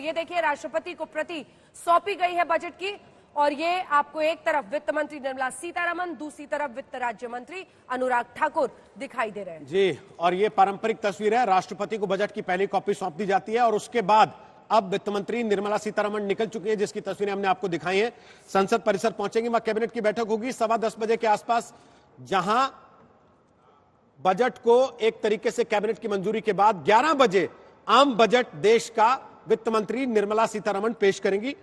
ये देखिए राष्ट्रपति को प्रति सौंपी गई है बजट की, और ये आपको एक तरफ वित्त मंत्री निर्मला सीतारमण, दूसरी तरफ वित्त राज्य मंत्री अनुराग ठाकुर दिखाई दे रहे हैं। जी, और ये पारंपरिक तस्वीर है, राष्ट्रपति को बजट की पहली कॉपी सौंप दी जाती है और उसके बाद अब वित्त मंत्री निर्मला सीतारमण निकल चुकी हैं, जिसकी तस्वीरें हमने आपको दिखाई हैं। संसद परिसर पहुंचेंगे, वहां कैबिनेट की बैठक होगी 10:15 बजे के आसपास, जहां बजट को एक तरीके से कैबिनेट की मंजूरी के बाद 11 बजे आम बजट देश का वित्त मंत्री निर्मला सीतारमण पेश करेंगी।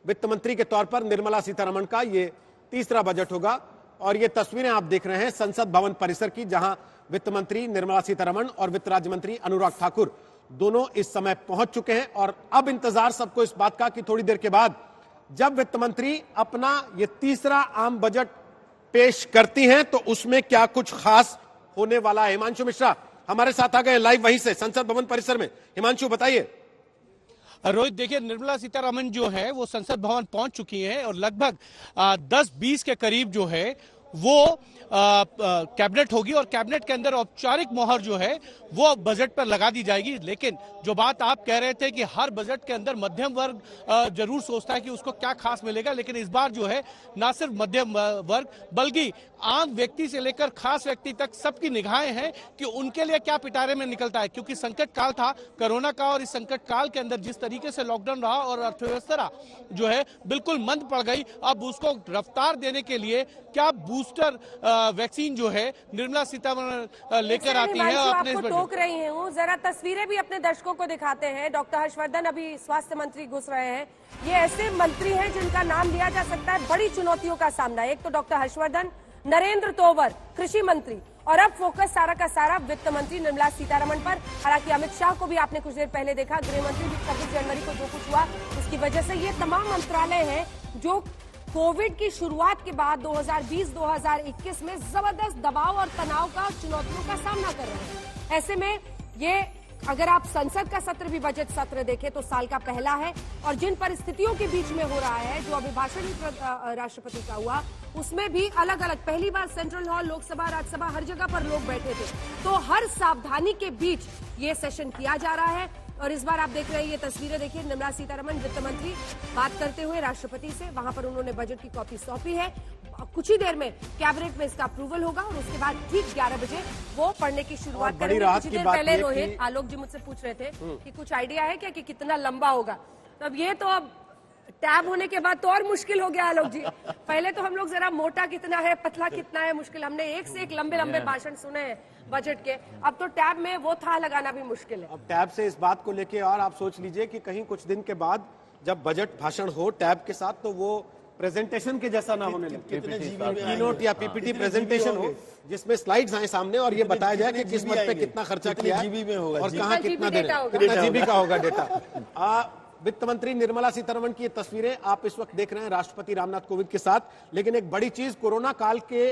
वित्त मंत्री के तौर पर निर्मला सीतारमण का यह तीसरा बजट होगा और ये तस्वीरें आप देख रहे हैं संसद भवन परिसर की, जहां वित्त मंत्री निर्मला सीतारमण और वित्त राज्य मंत्री अनुराग ठाकुर दोनों इस समय पहुंच चुके हैं। और अब इंतजार सबको इस बात का कि थोड़ी देर के बाद जब वित्त मंत्री अपना ये तीसरा आम बजट पेश करती हैं तो उसमें क्या कुछ खास होने वाला है। हिमांशु मिश्रा हमारे साथ आ गए लाइव वहीं से संसद भवन परिसर में। हिमांशु बताइए। रोहित, देखिए निर्मला सीतारमण जो है वो संसद भवन पहुंच चुकी है और लगभग 10-20 के करीब जो है वो कैबिनेट होगी और कैबिनेट के अंदर औपचारिक मोहर जो है वो बजट पर लगा दी जाएगी। लेकिन जो बात आप कह रहे थे कि हर बजट के अंदर मध्यम वर्ग जरूर सोचता है कि उसको क्या खास मिलेगा, लेकिन इस बार जो है ना सिर्फ मध्यम वर्ग बल्कि आम व्यक्ति से लेकर खास व्यक्ति तक सबकी निगाहें हैं कि उनके लिए क्या पिटारे में निकलता है। क्योंकि संकट काल था कोरोना का और इस संकट काल के अंदर जिस तरीके से लॉकडाउन रहा और अर्थव्यवस्था जो है बिल्कुल मंद पड़ गई, अब उसको रफ्तार देने के लिए क्या बूस्टर वैक्सीन जो है निर्मला सीतारमण लेकर आती है। अपने टोक रही हूँ, जरा तस्वीरें भी अपने दर्शकों को दिखाते हैं। डॉक्टर हर्षवर्धन अभी स्वास्थ्य मंत्री घुस रहे हैं। ये ऐसे मंत्री हैं जिनका नाम लिया जा सकता है बड़ी चुनौतियों का सामना। एक तो डॉक्टर हर्षवर्धन, नरेंद्र तोमर कृषि मंत्री, और अब फोकस सारा का सारा वित्त मंत्री निर्मला सीतारमण पर। हालांकि अमित शाह को भी आपने कुछ देर पहले देखा, गृह मंत्री भी 26 जनवरी को जो कुछ हुआ उसकी वजह से ये तमाम मंत्रालय हैं जो कोविड की शुरुआत के बाद 2020-2021 में जबरदस्त दबाव और तनाव का चुनौतियों का सामना कर रहे हैं। ऐसे में ये अगर आप संसद का सत्र भी बजट सत्र देखें तो साल का पहला है और जिन परिस्थितियों के बीच में हो रहा है, जो अभिभाषण राष्ट्रपति का हुआ उसमें भी अलग अलग, पहली बार सेंट्रल हॉल, लोकसभा, राज्यसभा हर जगह पर लोग बैठे थे, तो हर सावधानी के बीच ये सेशन किया जा रहा है। और इस बार आप देख रहे हैं ये तस्वीरें, देखिए निर्मला सीतारमण वित्त मंत्री बात करते हुए राष्ट्रपति से, वहां पर उन्होंने बजट की कॉपी सौंपी है। कुछ ही देर में कैबिनेट में इसका अप्रूवल होगा और उसके बाद ठीक 11 बजे वो पढ़ने की शुरुआत करेंगे। कुछ देर पहले रोहित आलोक जी मुझसे पूछ रहे थे कि कुछ आइडिया है क्या कि कितना लंबा होगा, तो अब ये तो अब टैब होने के बाद तो और मुश्किल हो गया आलोक जी। पहले तो हम लोग जरा मोटा कितना है, पतला कितना है मुश्किल, हमने एक से एक लंबे लंबे भाषण सुने हैं बजट के, अब तो टैब में वो था लगाना भी मुश्किल है। अब टैब से इस बात को लेके और आप सोच लीजिए कि कहीं कुछ दिन के बाद जब बजट भाषण हो टैब के साथ तो वो प्रेजेंटेशन के जैसा ना होने लगे, कीनोट या पीपीटी प्रेजेंटेशन हो जिसमें स्लाइड्स आए सामने और ये बताया जाए कि किस मत पे कितना खर्चा किया और कहाँ कितना जीबी का होगा डेटा। वित्त मंत्री निर्मला सीतारमण की ये तस्वीरें आप इस वक्त देख रहे हैं राष्ट्रपति रामनाथ कोविंद के साथ। लेकिन एक बड़ी चीज, कोरोना काल के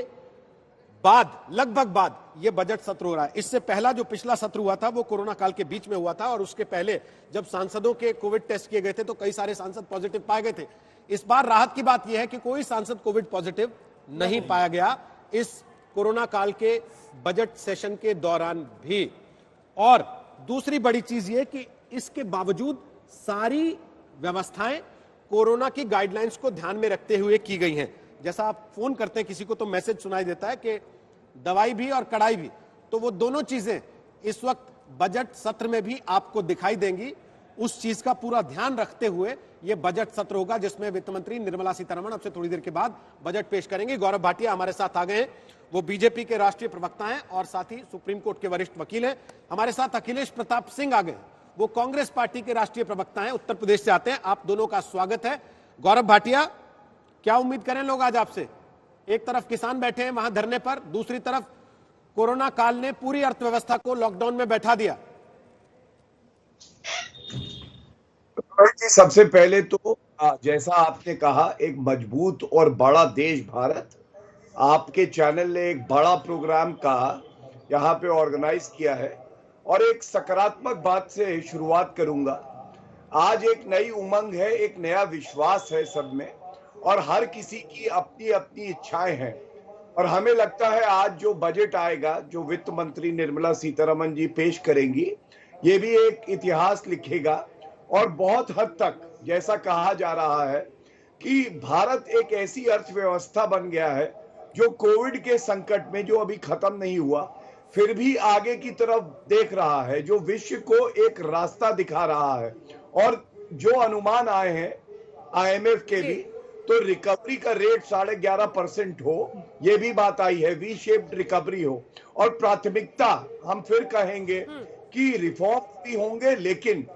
बाद लगभग बाद ये बजट सत्र हो रहा है। इससे पहला जो पिछला सत्र हुआ था वो कोरोना काल के बीच में हुआ था और उसके पहले जब सांसदों के कोविड टेस्ट किए गए थे तो कई सारे सांसद पॉजिटिव पाए गए थे। इस बार राहत की बात यह है कि कोई सांसद कोविड पॉजिटिव नहीं पाया गया इस कोरोना काल के बजट सेशन के दौरान भी। और दूसरी बड़ी चीज ये कि इसके बावजूद सारी व्यवस्थाएं कोरोना की गाइडलाइंस को ध्यान में रखते हुए की गई हैं। जैसा आप फोन करते हैं किसी को तो मैसेज सुनाई देता है कि दवाई भी और कड़ाई भी, तो वो दोनों चीजें इस वक्त बजट सत्र में भी आपको दिखाई देंगी। उस चीज का पूरा ध्यान रखते हुए यह बजट सत्र होगा जिसमें वित्त मंत्री निर्मला सीतारमण अब से थोड़ी देर के बाद बजट पेश करेंगे। गौरव भाटिया हमारे साथ आ गए हैं, वो बीजेपी के राष्ट्रीय प्रवक्ता हैं और साथ ही सुप्रीम कोर्ट के वरिष्ठ वकील हैं। हमारे साथ अखिलेश प्रताप सिंह आ गए, वो कांग्रेस पार्टी के राष्ट्रीय प्रवक्ता हैं, उत्तर प्रदेश से आते हैं। आप दोनों का स्वागत है। गौरव भाटिया, क्या उम्मीद करें लोग आज आपसे? एक तरफ किसान बैठे हैं वहां धरने पर, दूसरी तरफ कोरोना काल ने पूरी अर्थव्यवस्था को लॉकडाउन में बैठा दिया। सबसे पहले तो जैसा आपने कहा, एक मजबूत और बड़ा देश भारत, आपके चैनल ने एक बड़ा प्रोग्राम का यहाँ पे ऑर्गेनाइज किया है और एक सकारात्मक बात से शुरुआत करूंगा। आज एक नई उमंग है, एक नया विश्वास है सब में और हर किसी की अपनी अपनी इच्छाएं हैं और हमें लगता है आज जो बजट आएगा, जो वित्त मंत्री निर्मला सीतारमण जी पेश करेंगी, ये भी एक इतिहास लिखेगा और बहुत हद तक जैसा कहा जा रहा है कि भारत एक ऐसी अर्थव्यवस्था बन गया है जो कोविड के संकट में, जो अभी खत्म नहीं हुआ, फिर भी आगे की तरफ देख रहा है, जो विश्व को एक रास्ता दिखा रहा है। और जो अनुमान आए हैं IMF के भी, तो रिकवरी का रेट 11.5% हो, ये भी बात आई है, वी शेप्ड रिकवरी हो। और प्राथमिकता हम फिर कहेंगे कि रिफॉर्म भी होंगे, लेकिन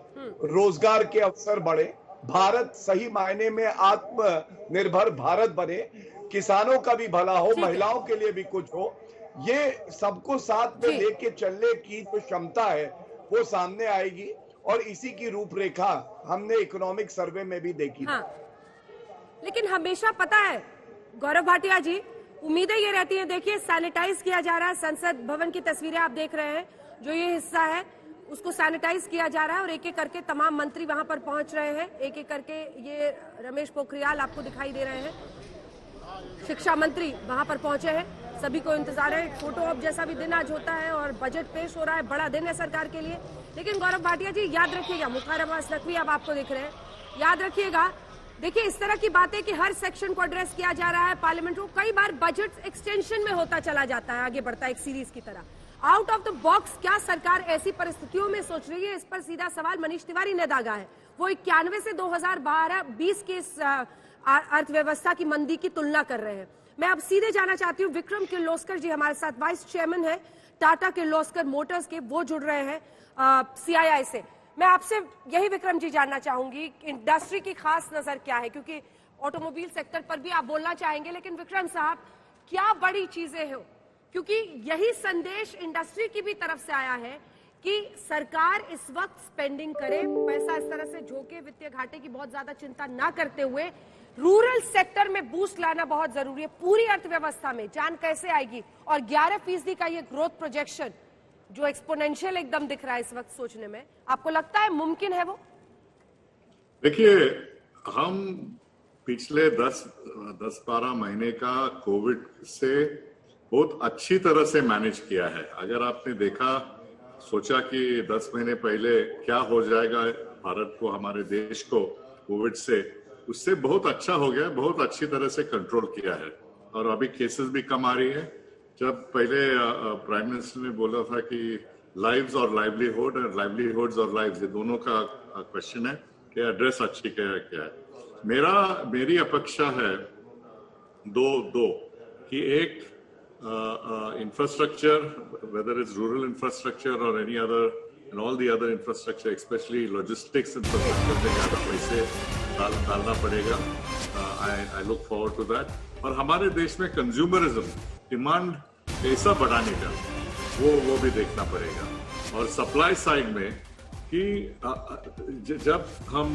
रोजगार के अवसर बढ़े, भारत सही मायने में आत्मनिर्भर भारत बने, किसानों का भी भला हो, महिलाओं के लिए भी कुछ हो, ये सबको साथ में लेके चलने की जो क्षमता है वो सामने आएगी। और इसी की रूपरेखा हमने इकोनॉमिक सर्वे में भी देखी। हाँ। लेकिन हमेशा पता है गौरव भाटिया जी, उम्मीदें ये रहती हैं, देखिए सैनिटाइज किया जा रहा है, संसद भवन की तस्वीरें आप देख रहे हैं, जो ये हिस्सा है उसको सैनिटाइज किया जा रहा है और एक एक करके तमाम मंत्री वहां पर पहुंच रहे हैं। एक एक करके ये रमेश पोखरियाल आपको दिखाई दे रहे हैं, शिक्षा मंत्री वहां पर पहुंचे हैं, सभी को इंतजार है। फोटो ऑप जैसा भी दिन आज होता है और बजट पेश हो रहा है, बड़ा दिन है सरकार के लिए। लेकिन गौरव भाटिया जी याद रखिएगा, मुख्तार अब्बास नकवी अब आपको दिख रहे हैं, याद रखिएगा, देखिए इस तरह की बातें कि हर सेक्शन को एड्रेस किया जा रहा है पार्लियामेंट को, कई बार बजट एक्सटेंशन में होता चला जाता है, आगे बढ़ता है एक सीरीज की तरह। आउट ऑफ द बॉक्स क्या सरकार ऐसी परिस्थितियों में सोच रही है, इस पर सीधा सवाल मनीष तिवारी ने दागा है। वो 91 से 2012-20 के अर्थव्यवस्था की मंदी की तुलना कर रहे हैं। मैं अब सीधे जाना चाहती हूँ, विक्रम किर्लोस्कर जी हमारे साथ, वाइस चेयरमैन है टाटा किर्लोस्कर मोटर्स के, वो जुड़ रहे हैं CII से। मैं आपसे यही विक्रम जी जानना चाहूंगी, इंडस्ट्री की खास नजर क्या है, क्योंकि ऑटोमोबाइल सेक्टर पर भी आप बोलना चाहेंगे, लेकिन विक्रम साहब क्या बड़ी चीजें हो, क्योंकि यही संदेश इंडस्ट्री की भी तरफ से आया है कि सरकार इस वक्त स्पेंडिंग करे, पैसा इस तरह से झोंके, वित्तीय घाटे की बहुत ज्यादा चिंता ना करते हुए रूरल सेक्टर में बूस्ट लाना बहुत जरूरी है। पूरी अर्थव्यवस्था में जान कैसे आएगी, और 11% का ये ग्रोथ प्रोजेक्शन जो एक्सपोनेंशियल एकदम दिख रहा है इस वक्त सोचने में, आपको लगता है मुमकिन है वो? देखिए, हम पिछले 10-12 महीने का कोविड से बहुत अच्छी तरह से मैनेज किया है। अगर आपने देखा, सोचा कि 10 महीने पहले क्या हो जाएगा भारत को, हमारे देश को कोविड से, उससे बहुत अच्छा हो गया, बहुत अच्छी तरह से कंट्रोल किया है। और अभी केसेस भी कम आ रही है। जब पहले प्राइम मिनिस्टर ने बोला था कि लाइव्स और लाइवलीहुड, और लाइवलीहुड्स और लाइव्स, ये दोनों का क्वेश्चन है कि एड्रेस अच्छी क्या है। मेरी अपेक्षा है दो कि एक infrastructure, whether it's rural infrastructure or any other, and all the other infrastructure, especially logistics infrastructure, में ज़्यादा पैसे डालना पड़ेगा। I look forward to that. और हमारे देश में consumerism, डिमांड कैसा बढ़ाने का, वो भी देखना पड़ेगा। और सप्लाई साइड में कि जब हम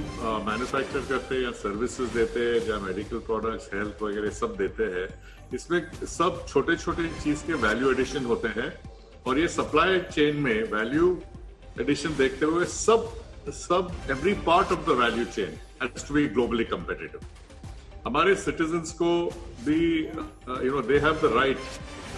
मैन्युफैक्चर करते हैं या सर्विसेज देते हैं, या मेडिकल प्रोडक्ट्स, हेल्थ वगैरह सब देते हैं, इसमें सब छोटे छोटे चीज के वैल्यू एडिशन होते हैं। और ये सप्लाई चेन में वैल्यू एडिशन देखते हुए सब every part of the value chain has to be globally competitive. हमारे सिटीजन्स को भी they have the right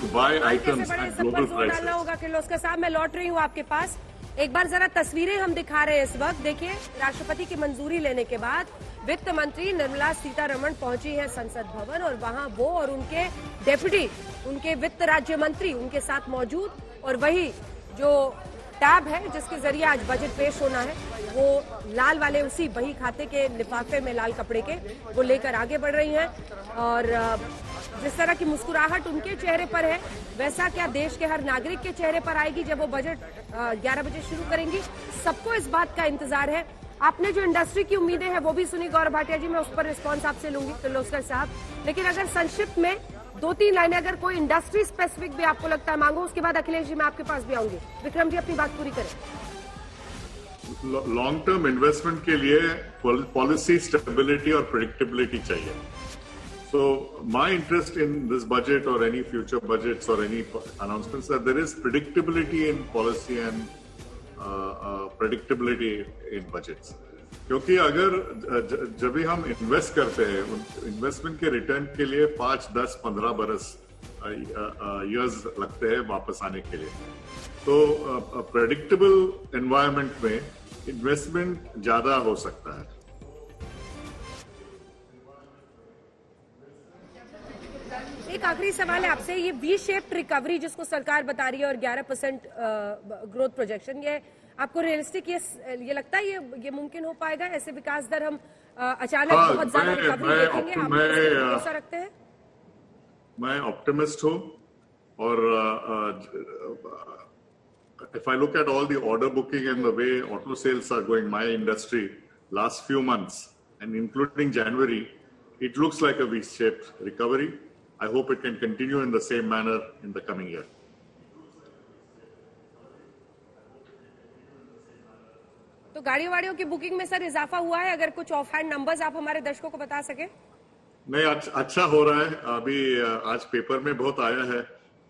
to buy items at global prices. होगा किर्लोस्कर साहब, मैं लौट रही हूँ आपके पास। एक बार जरा तस्वीरें हम दिखा रहे हैं इस वक्त। देखिए, राष्ट्रपति की मंजूरी लेने के बाद वित्त मंत्री निर्मला सीतारमण पहुंची है संसद भवन, और वहां वो और उनके डेप्यूटी, उनके वित्त राज्य मंत्री उनके साथ मौजूद, और वही जो टैब है जिसके जरिए आज बजट पेश होना है, वो लाल वाले उसी बही खाते के लिफाफे में लाल कपड़े के वो लेकर आगे बढ़ रही हैं। और जिस तरह की मुस्कुराहट उनके चेहरे पर है, वैसा क्या देश के हर नागरिक के चेहरे पर आएगी जब वो बजट 11 बजे शुरू करेंगी? सबको इस बात का इंतजार है। आपने जो इंडस्ट्री की उम्मीदें हैं वो भी सुनी गौरव भाटिया जी, मैं उस पर रिस्पॉन्स आपसे लूंगी किर्लोस्कर साहब। लेकिन अगर संक्षिप्त में 2-3 लाइनें, अगर कोई इंडस्ट्री स्पेसिफिक भी आपको लगता है मांगो, उसके बाद अखिलेश जी मैं आपके पास भी आऊंगी। विक्रम जी अपनी बात पूरी करें। लॉन्ग टर्म इन्वेस्टमेंट के लिए पॉलिसी स्टेबिलिटी और प्रेडिक्टेबिलिटी चाहिए। So my interest in this budget or any future budgets or any announcements that there is predictability in policy and predictability in budgets. क्योंकि अगर जब भी हम इन्वेस्ट करते हैं, इन्वेस्टमेंट के रिटर्न के लिए 5, 10, 15 बरस इयर्स लगते हैं वापस आने के लिए। तो प्रेडिक्टेबल एनवायरनमेंट में इन्वेस्टमेंट ज्यादा हो सकता है। एक आखिरी सवाल है आपसे, ये वी शेप्ड रिकवरी जिसको सरकार बता रही है और 11% ग्रोथ प्रोजेक्शन, ये आपको रियलिस्टिक ये लगता है ये मुमकिन हो पाएगा? ऐसे विकास दर हम अचानक बहुत ज्यादा रिकवरी देखेंगे? आप भरोसा रखते हैं? मैं ऑप्टिमिस्ट हूँ और if I look at all the order booking and the way auto sales are going, my industry last few months and including January, it looks like a V-shaped recovery. I hope it can continue in the same manner in the coming year. तो गाड़ियों की booking में sir इजाफा हुआ है? अगर कुछ of hand numbers आप हमारे दर्शकों को बता सके। नहीं, अच्छा हो रहा है। अभी आज पेपर में बहुत आया है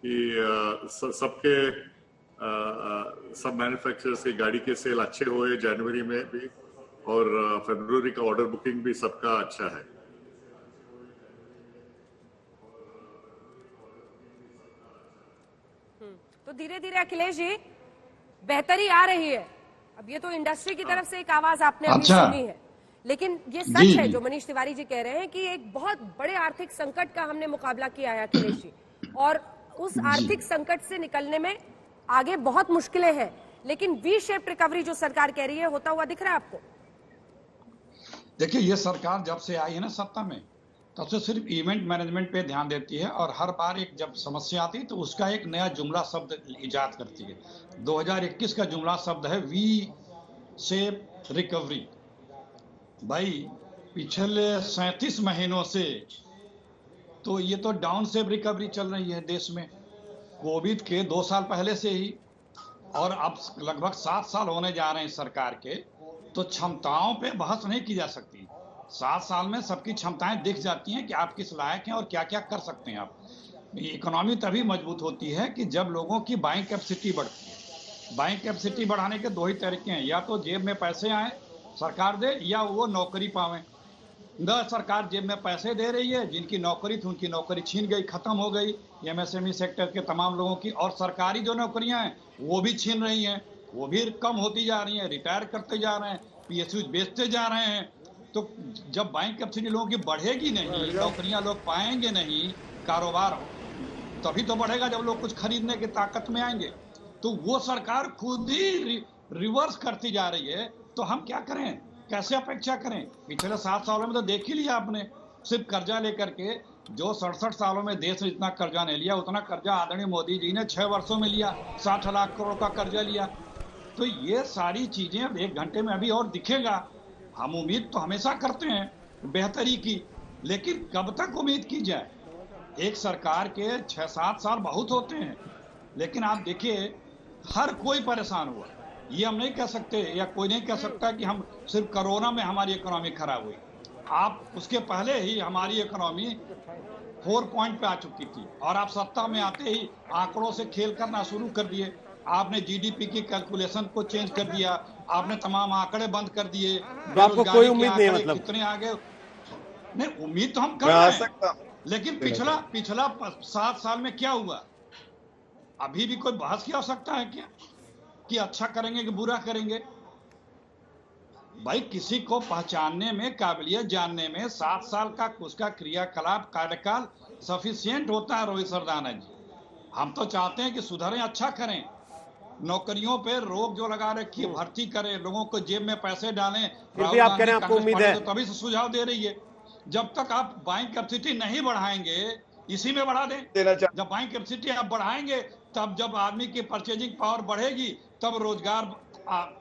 कि सब मैन्युफैक्चरर्स की गाड़ी के सेल अच्छे हुए जनवरी में भी, और फरवरी का ऑर्डर बुकिंग भी सबका अच्छा है। तो धीरे धीरे अखिलेश जी बेहतरी आ रही है। अब ये तो इंडस्ट्री की तरफ से एक आवाज आपने अभी सुनी है, लेकिन ये सच है जो मनीष तिवारी जी कह रहे हैं कि एक बहुत बड़े आर्थिक संकट का हमने मुकाबला किया है अखिलेश जी, और उस आर्थिक संकट से निकलने में आगे बहुत मुश्किलें हैं, लेकिन वी शेप रिकवरी जो सरकार कह रही है होता हुआ दिख रहा है आपको? देखिए, ये सरकार जब से आई है ना सत्ता में, तब से सिर्फ इवेंट मैनेजमेंट पे ध्यान देती है, और हर बार एक जब समस्या आती है तो उसका एक नया जुमला शब्द इजाद करती है। 2021 का जुमला शब्द है वी शेप रिकवरी। भाई पिछले 37 महीनों से तो ये तो डाउन शेप रिकवरी चल रही है देश में, कोविड के 2 साल पहले से ही, और अब लगभग 7 साल होने जा रहे हैं सरकार के। तो क्षमताओं पे बहस नहीं की जा सकती। 7 साल में सबकी क्षमताएं दिख जाती हैं कि आप किस लायक हैं और क्या क्या कर सकते हैं आप। इकोनॉमी तभी मजबूत होती है कि जब लोगों की बाइंग कैपेसिटी बढ़ती है। बाइंग कैपेसिटी बढ़ाने के 2 ही तरीके हैं, या तो जेब में पैसे आए सरकार दे, या वो नौकरी पावें। न सरकार जेब में पैसे दे रही है, जिनकी नौकरी थी उनकी नौकरी छीन गई, खत्म हो गई एमएसएमई सेक्टर के तमाम लोगों की, और सरकारी जो नौकरियां हैं वो भी छीन रही हैं, वो भी कम होती जा रही हैं, रिटायर करते जा रहे हैं, पीएसयू बेचते जा रहे हैं। तो जब बाइंग कैपेसिटी लोगों की बढ़ेगी नहीं, नौकरियां लोग पाएंगे नहीं, कारोबार तभी तो बढ़ेगा जब लोग कुछ खरीदने की ताकत में आएंगे। तो वो सरकार खुद ही रिवर्स करती जा रही है। तो हम क्या करें, कैसे अपेक्षा करें? पिछले 7 सालों में तो देख ही लिया आपने, सिर्फ कर्जा लेकर के, जो 67 सालों में देश ने जितना कर्जा नहीं लिया उतना कर्जा आदरणीय मोदी जी ने 6 वर्षों में लिया, 60 लाख करोड़ का कर्जा लिया। तो ये सारी चीजें अब 1 घंटे में अभी और दिखेगा। हम उम्मीद तो हमेशा करते हैं बेहतरी की, लेकिन कब तक उम्मीद की जाए? एक सरकार के 6-7 साल बहुत होते हैं, लेकिन आप देखिए हर कोई परेशान हुआ। ये हम नहीं कह सकते, या कोई नहीं कह सकता कि हम सिर्फ कोरोना में हमारी इकोनॉमी खराब हुई। आप उसके पहले ही हमारी इकोनॉमी 4 पॉइंट पे आ चुकी थी, और आप सत्ता में आते ही आंकड़ों से खेल करना शुरू कर दिए। आपने जीडीपी की कैलकुलेशन को चेंज कर दिया, आपने तमाम आंकड़े बंद कर दिए। आपको कोई उम्मीद नहीं है? मतलब कितने आगे? नहीं, उम्मीद तो हम कर रहे हैं, लेकिन पिछला 7 साल में क्या हुआ? अभी भी कोई बहस की आवश्यकता है क्या कि अच्छा करेंगे कि बुरा करेंगे? भाई किसी को पहचानने में, काबिलियत जानने में 7 साल का उसका क्रियाकलाप कार्यकाल सफिशिएंट होता है। रोहित सरदाना जी, हम तो चाहते हैं कि सुधरें, अच्छा करें, नौकरियों पे रोक जो लगा रखी है भर्ती करें, लोगों को जेब में पैसे डालें। आप कह रहे हैं आपको उम्मीद है? तभी से सुझाव दे रही है। जब तक आप बाइंग कैपेसिटी नहीं बढ़ाएंगे, इसी में बढ़ा दें। जब बाइंग कैपेसिटी आप बढ़ाएंगे, तब जब आदमी की परचेजिंग पावर बढ़ेगी, तब रोजगार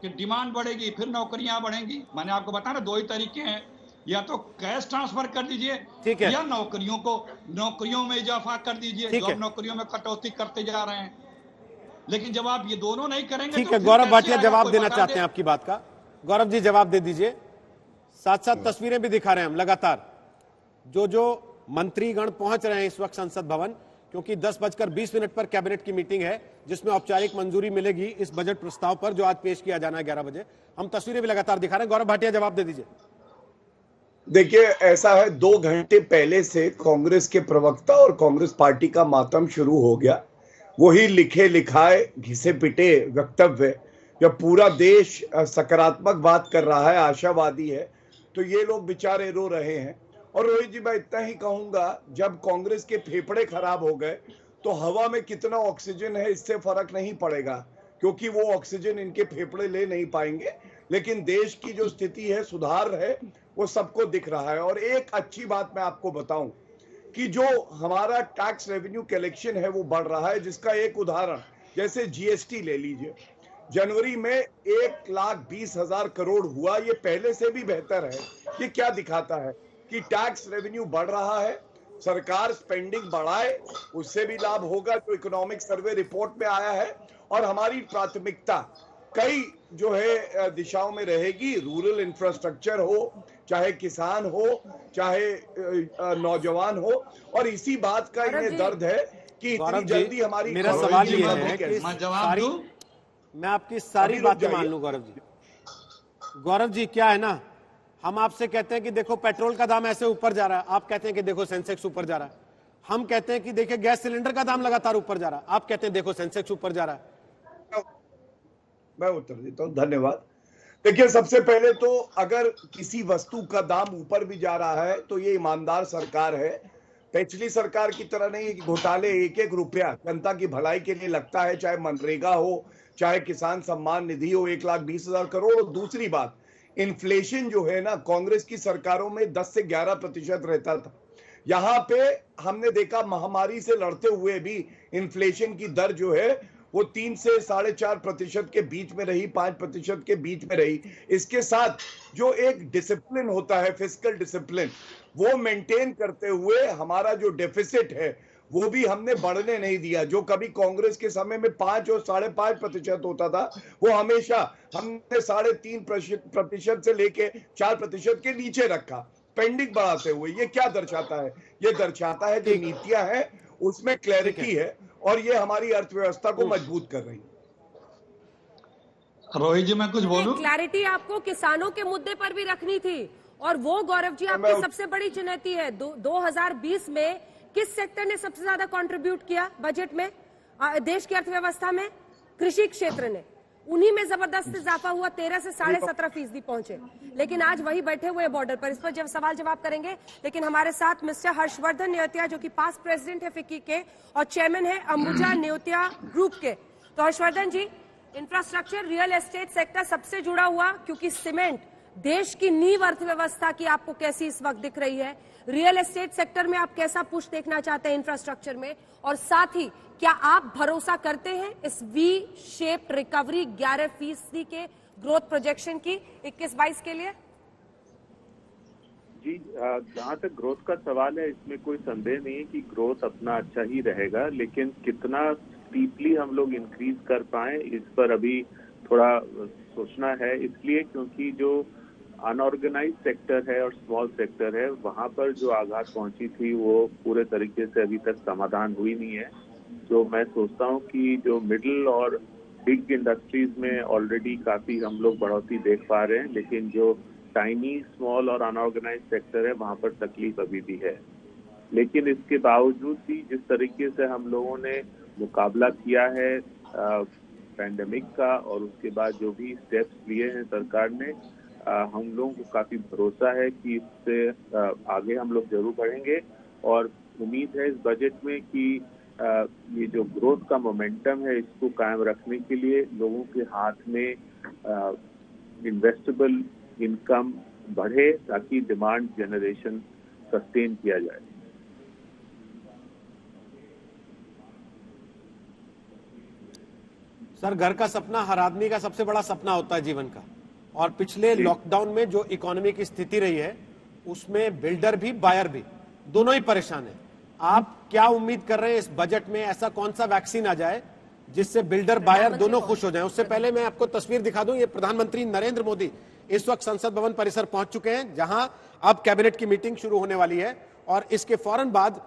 की डिमांड बढ़ेगी, फिर नौकरियां बढ़ेंगी। मैंने आपको बताया ना, 2 ही तरीके हैं, या तो कैश ट्रांसफर कर दीजिए, या नौकरियों में इजाफा कर दीजिए। जॉब नौकरियों में कटौती करते जा रहे हैं, लेकिन जब आप ये दोनों नहीं करेंगे। ठीक है, गौरव भाटिया जवाब देना चाहते हैं आपकी बात का। गौरव जी जवाब दे दीजिए। साथ साथ तस्वीरें भी दिखा रहे हैं हम लगातार, जो मंत्रीगण पहुंच रहे हैं इस वक्त संसद भवन, क्योंकि 10:20 पर कैबिनेट की मीटिंग है जिसमें औपचारिक मंजूरी मिलेगी इस बजट प्रस्ताव पर जो आज पेश किया जाना है 11 बजे। हम तस्वीरें भी लगातार दिखा रहे हैं। गौरव भाटिया जवाब दे दीजिए। देखिए, ऐसा है, 2 घंटे पहले से कांग्रेस के प्रवक्ता और कांग्रेस पार्टी का मातम शुरू हो गया। वही लिखे लिखाए घिसे पिटे वक्तव्य जब पूरा देश सकारात्मक बात कर रहा है, आशावादी है, तो ये लोग बेचारे रो रहे हैं। और रोहित जी, मैं इतना ही कहूंगा, जब कांग्रेस के फेफड़े खराब हो गए तो हवा में कितना ऑक्सीजन है इससे फर्क नहीं पड़ेगा, क्योंकि वो ऑक्सीजन इनके फेफड़े ले नहीं पाएंगे। लेकिन देश की जो स्थिति है, सुधार है, वो सबको दिख रहा है। और एक अच्छी बात मैं आपको बताऊं कि जो हमारा टैक्स रेवेन्यू कलेक्शन है वो बढ़ रहा है, जिसका एक उदाहरण जैसे जीएसटी ले लीजिए। जनवरी में 1,20,000 करोड़ हुआ, ये पहले से भी बेहतर है। ये क्या दिखाता है कि टैक्स रेवेन्यू बढ़ रहा है, सरकार स्पेंडिंग बढ़ाए, उससे भी लाभ होगा, जो इकोनॉमिक सर्वे रिपोर्ट में आया है। और हमारी प्राथमिकता कई जो है दिशाओं में रहेगी, रूरल इंफ्रास्ट्रक्चर हो, चाहे किसान हो, चाहे नौजवान हो। और इसी बात का इन्हें दर्द है कि इतनी जल्दी हमारी, मेरा सवाल ये है कि मैं जवाब दूं? मैं आपकी सारी बातें मान लूं गौरव जी। गौरव जी, क्या है ना, हम आपसे कहते हैं कि देखो पेट्रोल का दाम ऐसे ऊपर जा रहा है, आप कहते हैं कि देखो सेंसेक्स ऊपर जा रहा है। हम कहते हैं कि देखिए गैस सिलेंडर का दाम लगातार ऊपर जा रहा है, आप कहते हैं देखो सेंसेक्स ऊपर जा रहा है। मैं उत्तर देता हूं, धन्यवाद। देखिए, सबसे पहले तो अगर किसी वस्तु का दाम ऊपर भी जा रहा है तो ये ईमानदार सरकार है। पिछली सरकार की तरह नहीं है कि घोटाले, एक एक रुपया जनता की भलाई के लिए लगता है, चाहे मनरेगा हो, चाहे किसान सम्मान निधि हो, 1,20,000 करोड़। और दूसरी बात, इन्फ्लेशन जो है ना, कांग्रेस की सरकारों में 10 से 11% रहता था। यहाँ पे हमने देखा महामारी से लड़ते हुए भी इन्फ्लेशन की दर जो है वो 3 से 4.5% के बीच में रही, 5% के बीच में रही। इसके साथ जो एक डिसिप्लिन होता है, फिस्कल डिसिप्लिन, वो मेंटेन करते हुए हमारा जो डेफिसिट है वो भी हमने बढ़ने नहीं दिया। जो कभी कांग्रेस के समय में 5 और 5.5% होता था, वो हमेशा हमने 3.5% से लेके 4% के नीचे रखा, पेंडिंग बढ़ाते हुए। ये क्या दर्शाता है? ये दर्शाता है जो नीतियां हैं उसमें क्लैरिटी है और ये हमारी अर्थव्यवस्था को मजबूत कर रही है। रोहित जी, मैं कुछ बोलूं? क्लैरिटी आपको किसानों के मुद्दे पर भी रखनी थी, और वो गौरव जी आपकी सबसे बड़ी चुनौती है। 2020 में किस सेक्टर ने सबसे ज्यादा कंट्रीब्यूट किया बजट में देश की अर्थव्यवस्था में? कृषि क्षेत्र ने। उन्हीं में जबरदस्त इजाफा हुआ, 13 से 17.5% पहुंचे। लेकिन आज वही बैठे हुए बॉर्डर पर। इस पर जब सवाल जवाब करेंगे, लेकिन हमारे साथ मिस्टर हर्षवर्धन नेवतिया, जो कि पास्ट प्रेसिडेंट है फिक्की के और चेयरमैन है अंबुजा नेवतिया ग्रुप के। तो हर्षवर्धन जी, इंफ्रास्ट्रक्चर, रियल एस्टेट सेक्टर सबसे जुड़ा हुआ, क्योंकि सीमेंट देश की नींव अर्थव्यवस्था की आपको कैसी इस वक्त दिख रही है? रियल एस्टेट सेक्टर में आप कैसा पुश देखना चाहते हैं इंफ्रास्ट्रक्चर में? और साथ ही क्या आप भरोसा करते हैं इस वी शेप्ड रिकवरी 11% के ग्रोथ प्रोजेक्शन की 21-22 के लिए? जी, जहाँ तक ग्रोथ का सवाल है, इसमें कोई संदेह नहीं है कि ग्रोथ अपना अच्छा ही रहेगा, लेकिन कितना डीपली हम लोग इंक्रीज कर पाए इस पर अभी थोड़ा सोचना है। इसलिए क्योंकि जो अनऑर्गेनाइज सेक्टर है और स्मॉल सेक्टर है, वहाँ पर जो आघात पहुंची थी वो पूरे तरीके से अभी तक समाधान हुई नहीं है। तो मैं सोचता हूँ कि जो मिडिल और बिग इंडस्ट्रीज में ऑलरेडी काफी हम लोग बढ़ोतरी देख पा रहे हैं, लेकिन जो टाइनी, स्मॉल और अनऑर्गेनाइज सेक्टर है वहाँ पर तकलीफ अभी भी है। लेकिन इसके बावजूद भी जिस तरीके से हम लोगों ने मुकाबला किया है पैंडेमिक का, और उसके बाद जो भी स्टेप्स लिए हैं सरकार ने, हम लोगों को काफी भरोसा है कि इससे आगे हम लोग जरूर बढ़ेंगे। और उम्मीद है इस बजट में कि ये जो ग्रोथ का मोमेंटम है इसको कायम रखने के लिए लोगों के हाथ में इन्वेस्टेबल इनकम बढ़े, ताकि डिमांड जनरेशन सस्टेन किया जाए। सर, घर का सपना हर आदमी का सबसे बड़ा सपना होता है जीवन का। और पिछले लॉकडाउन में जो इकोनॉमी की स्थिति रही है उसमें बिल्डर भी, बायर भी, दोनों ही परेशान है। आप क्या उम्मीद कर रहे हैं इस बजट में? ऐसा कौन सा वैक्सीन आ जाए जिससे बिल्डर, बायर दोनों खुश हो जाएं? उससे पहले मैं आपको तस्वीर दिखा दूं। ये प्रधानमंत्री नरेंद्र मोदी इस वक्त संसद भवन परिसर पहुंच चुके हैं, जहां अब कैबिनेट की मीटिंग शुरू होने वाली है। और इसके फौरन बाद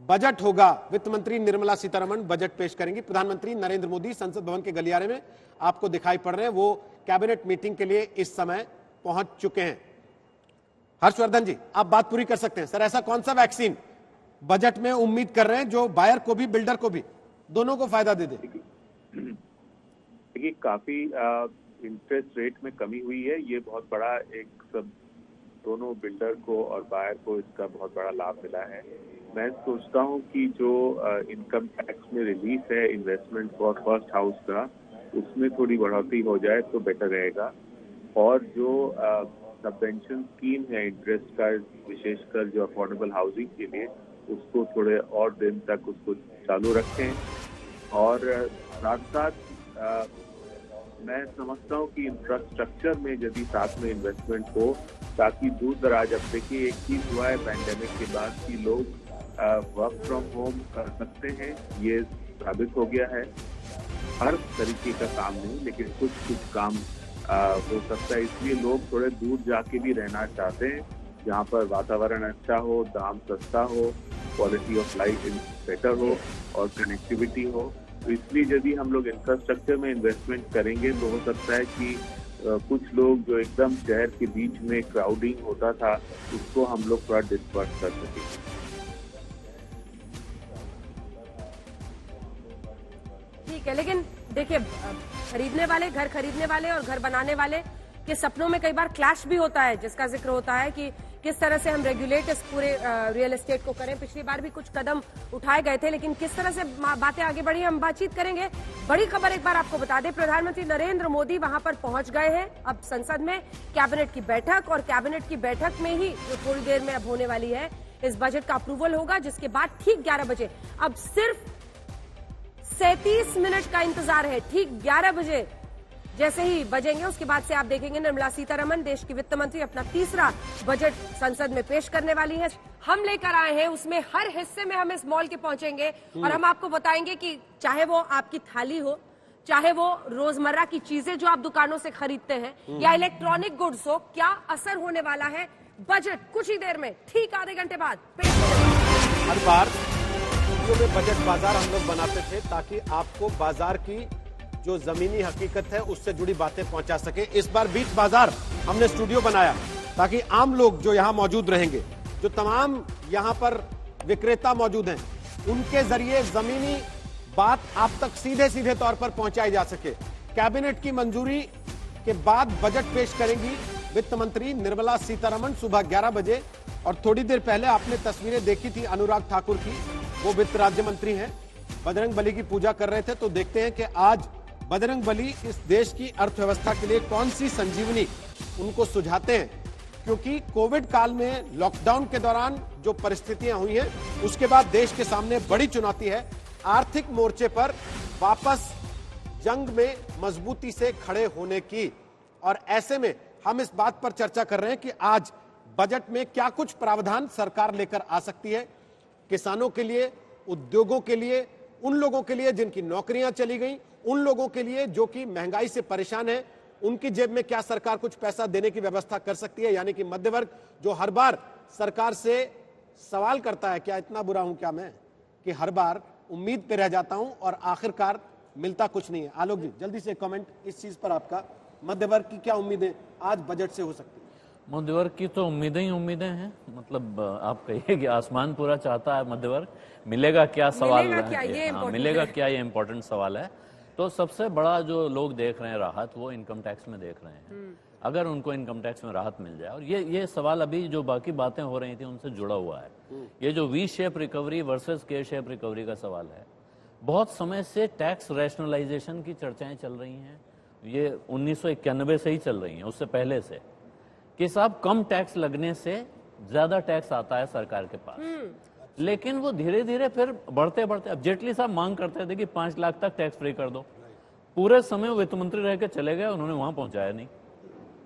बजट होगा। वित्त मंत्री निर्मला सीतारमण बजट पेश करेंगी। प्रधानमंत्री नरेंद्र मोदी संसद भवन के गलियारे में आपको दिखाई पड़ रहे हैं, वो कैबिनेट मीटिंग के लिए इस समय पहुंच चुके हैं। हर्षवर्धन जी, आप बात पूरी कर सकते हैं। सर, ऐसा कौन सा वैक्सीन बजट में उम्मीद कर रहे हैं जो बायर को भी, बिल्डर को भी, दोनों को फायदा दे दे? देखिए काफी इंटरेस्ट रेट में कमी हुई है। ये बहुत बड़ा एक सब दोनों बिल्डर को और बायर को इसका बहुत बड़ा लाभ मिला है। मैं सोचता हूँ कि जो इनकम टैक्स में रिलीफ है इन्वेस्टमेंट फॉर फर्स्ट हाउस का, उसमें थोड़ी बढ़ोतरी हो जाए तो बेटर रहेगा। और जो सबवेंशन स्कीम है इंटरेस्ट का, विशेषकर जो अफोर्डेबल हाउसिंग के लिए, उसको थोड़े और दिन तक उसको चालू रखें। और साथ साथ मैं समझता हूँ कि इंफ्रास्ट्रक्चर में यदि साथ में इन्वेस्टमेंट हो, ताकि दूर दराज, अब देखिए एक चीज हुआ है पैंडेमिक के बाद कि लोग वर्क फ्रॉम होम कर सकते हैं, ये साबित हो गया है। हर तरीके का काम नहीं, लेकिन कुछ काम हो सकता है। इसलिए लोग थोड़े दूर जाके भी रहना चाहते हैं, जहाँ पर वातावरण अच्छा हो, दाम सस्ता हो, क्वालिटी ऑफ लाइफ बेटर हो और कनेक्टिविटी हो। तो इसलिए यदि हम लोग इंफ्रास्ट्रक्चर में इन्वेस्टमेंट करेंगे तो हो सकता है कि कुछ लोग जो एकदम शहर के बीच में क्राउडिंग होता था, उसको हम लोग थोड़ा डिस्पर्स कर सकें। ठीक है, लेकिन देखिए खरीदने वाले, घर खरीदने वाले और घर बनाने वाले के सपनों में कई बार क्लैश भी होता है, जिसका जिक्र होता है कि किस तरह से हम रेगुलेट इस पूरे रियल एस्टेट को करें। पिछली बार भी कुछ कदम उठाए गए थे, लेकिन किस तरह से बातें आगे बढ़ी हम बातचीत करेंगे। बड़ी खबर एक बार आपको बता दें, प्रधानमंत्री नरेंद्र मोदी वहां पर पहुंच गए हैं। अब संसद में कैबिनेट की बैठक, और कैबिनेट की बैठक में ही जो थोड़ी देर में अब होने वाली है, इस बजट का अप्रूवल होगा, जिसके बाद ठीक 11 बजे, अब सिर्फ 37 मिनट का इंतजार है। ठीक 11 बजे जैसे ही बजेंगे, उसके बाद से आप देखेंगे निर्मला सीतारमण, देश की वित्त मंत्री, अपना तीसरा बजट संसद में पेश करने वाली है। हम लेकर आए हैं, उसमें हर हिस्से में हम इस मॉल के पहुंचेंगे और हम आपको बताएंगे कि चाहे वो आपकी थाली हो, चाहे वो रोजमर्रा की चीजें जो आप दुकानों से खरीदते हैं, या इलेक्ट्रॉनिक गुड्स हो, क्या असर होने वाला है। बजट कुछ ही देर में, ठीक आधे घंटे बाद पेश होगा। हर बार स्टूडियो में बजट बाजार हम लोग बनाते थे ताकि आपको बाजार की जो जमीनी हकीकत है उससे जुड़ी बातें पहुंचा सके। इस बार बीच बाजार हमने स्टूडियो बनाया ताकि आम लोग जो यहां मौजूद रहेंगे, जो तमाम यहां पर विक्रेता मौजूद हैं, उनके जरिए जमीनी बात आप तक सीधे सीधे तौर पर पहुंचाई जा सके। कैबिनेट की मंजूरी के बाद बजट पेश करेंगी वित्त मंत्री निर्मला सीतारमण सुबह 11 बजे। और थोड़ी देर पहले आपने तस्वीरें देखी थी अनुराग ठाकुर की, वो वित्त राज्य मंत्री हैं, बजरंग बली की पूजा कर रहे थे। तो देखते हैं कि आज बजरंग बली इस देश की अर्थव्यवस्था के लिए कौन सी संजीवनी उनको सुझाते हैं, क्योंकि कोविड काल में लॉकडाउन के दौरान जो परिस्थितियां हुई हैं, उसके बाद देश के सामने बड़ी चुनौती है आर्थिक मोर्चे पर वापस जंग में मजबूती से खड़े होने की। और ऐसे में हम इस बात पर चर्चा कर रहे हैं कि आज बजट में क्या कुछ प्रावधान सरकार लेकर आ सकती है, किसानों के लिए, उद्योगों के लिए, उन लोगों के लिए जिनकी नौकरियां चली गई, उन लोगों के लिए जो कि महंगाई से परेशान है, उनकी जेब में क्या सरकार कुछ पैसा देने की व्यवस्था कर सकती है। यानी कि मध्य वर्ग जो हर बार सरकार से सवाल करता है, क्या इतना बुरा हूं क्या मैं, कि हर बार उम्मीद पे रह जाता हूं और आखिरकार मिलता कुछ नहीं है। आलोक जी, जल्दी से कमेंट इस चीज पर आपका, मध्य वर्ग की क्या उम्मीदें आज बजट से हो सकती है? मध्य वर्ग की तो उम्मीदें ही उम्मीदें हैं। मतलब आप कहिए कि आसमान पूरा चाहता है मध्य वर्ग, मिलेगा क्या सवाल मिलेगा क्या, ये इम्पोर्टेंट सवाल है। तो सबसे बड़ा जो लोग देख रहे हैं राहत, वो इनकम टैक्स में देख रहे हैं। अगर उनको इनकम टैक्स में राहत मिल जाए, और ये सवाल अभी जो बाकी बातें हो रही थी उनसे जुड़ा हुआ है। ये जो वी शेप रिकवरी वर्सेस के शेप रिकवरी का सवाल है, बहुत समय से टैक्स रैशनलाइजेशन की चर्चाएं चल रही हैं। ये 1991 से ही चल रही हैं, उससे पहले से, कि साहब कम टैक्स लगने से ज्यादा टैक्स आता है सरकार के पास। लेकिन वो धीरे धीरे फिर बढ़ते बढ़ते, अब जेटली साहब मांग करते थे कि 5 लाख तक टैक्स फ्री कर दो, पूरे समय वित्त मंत्री रह के चले गए, उन्होंने वहां पहुंचाया नहीं।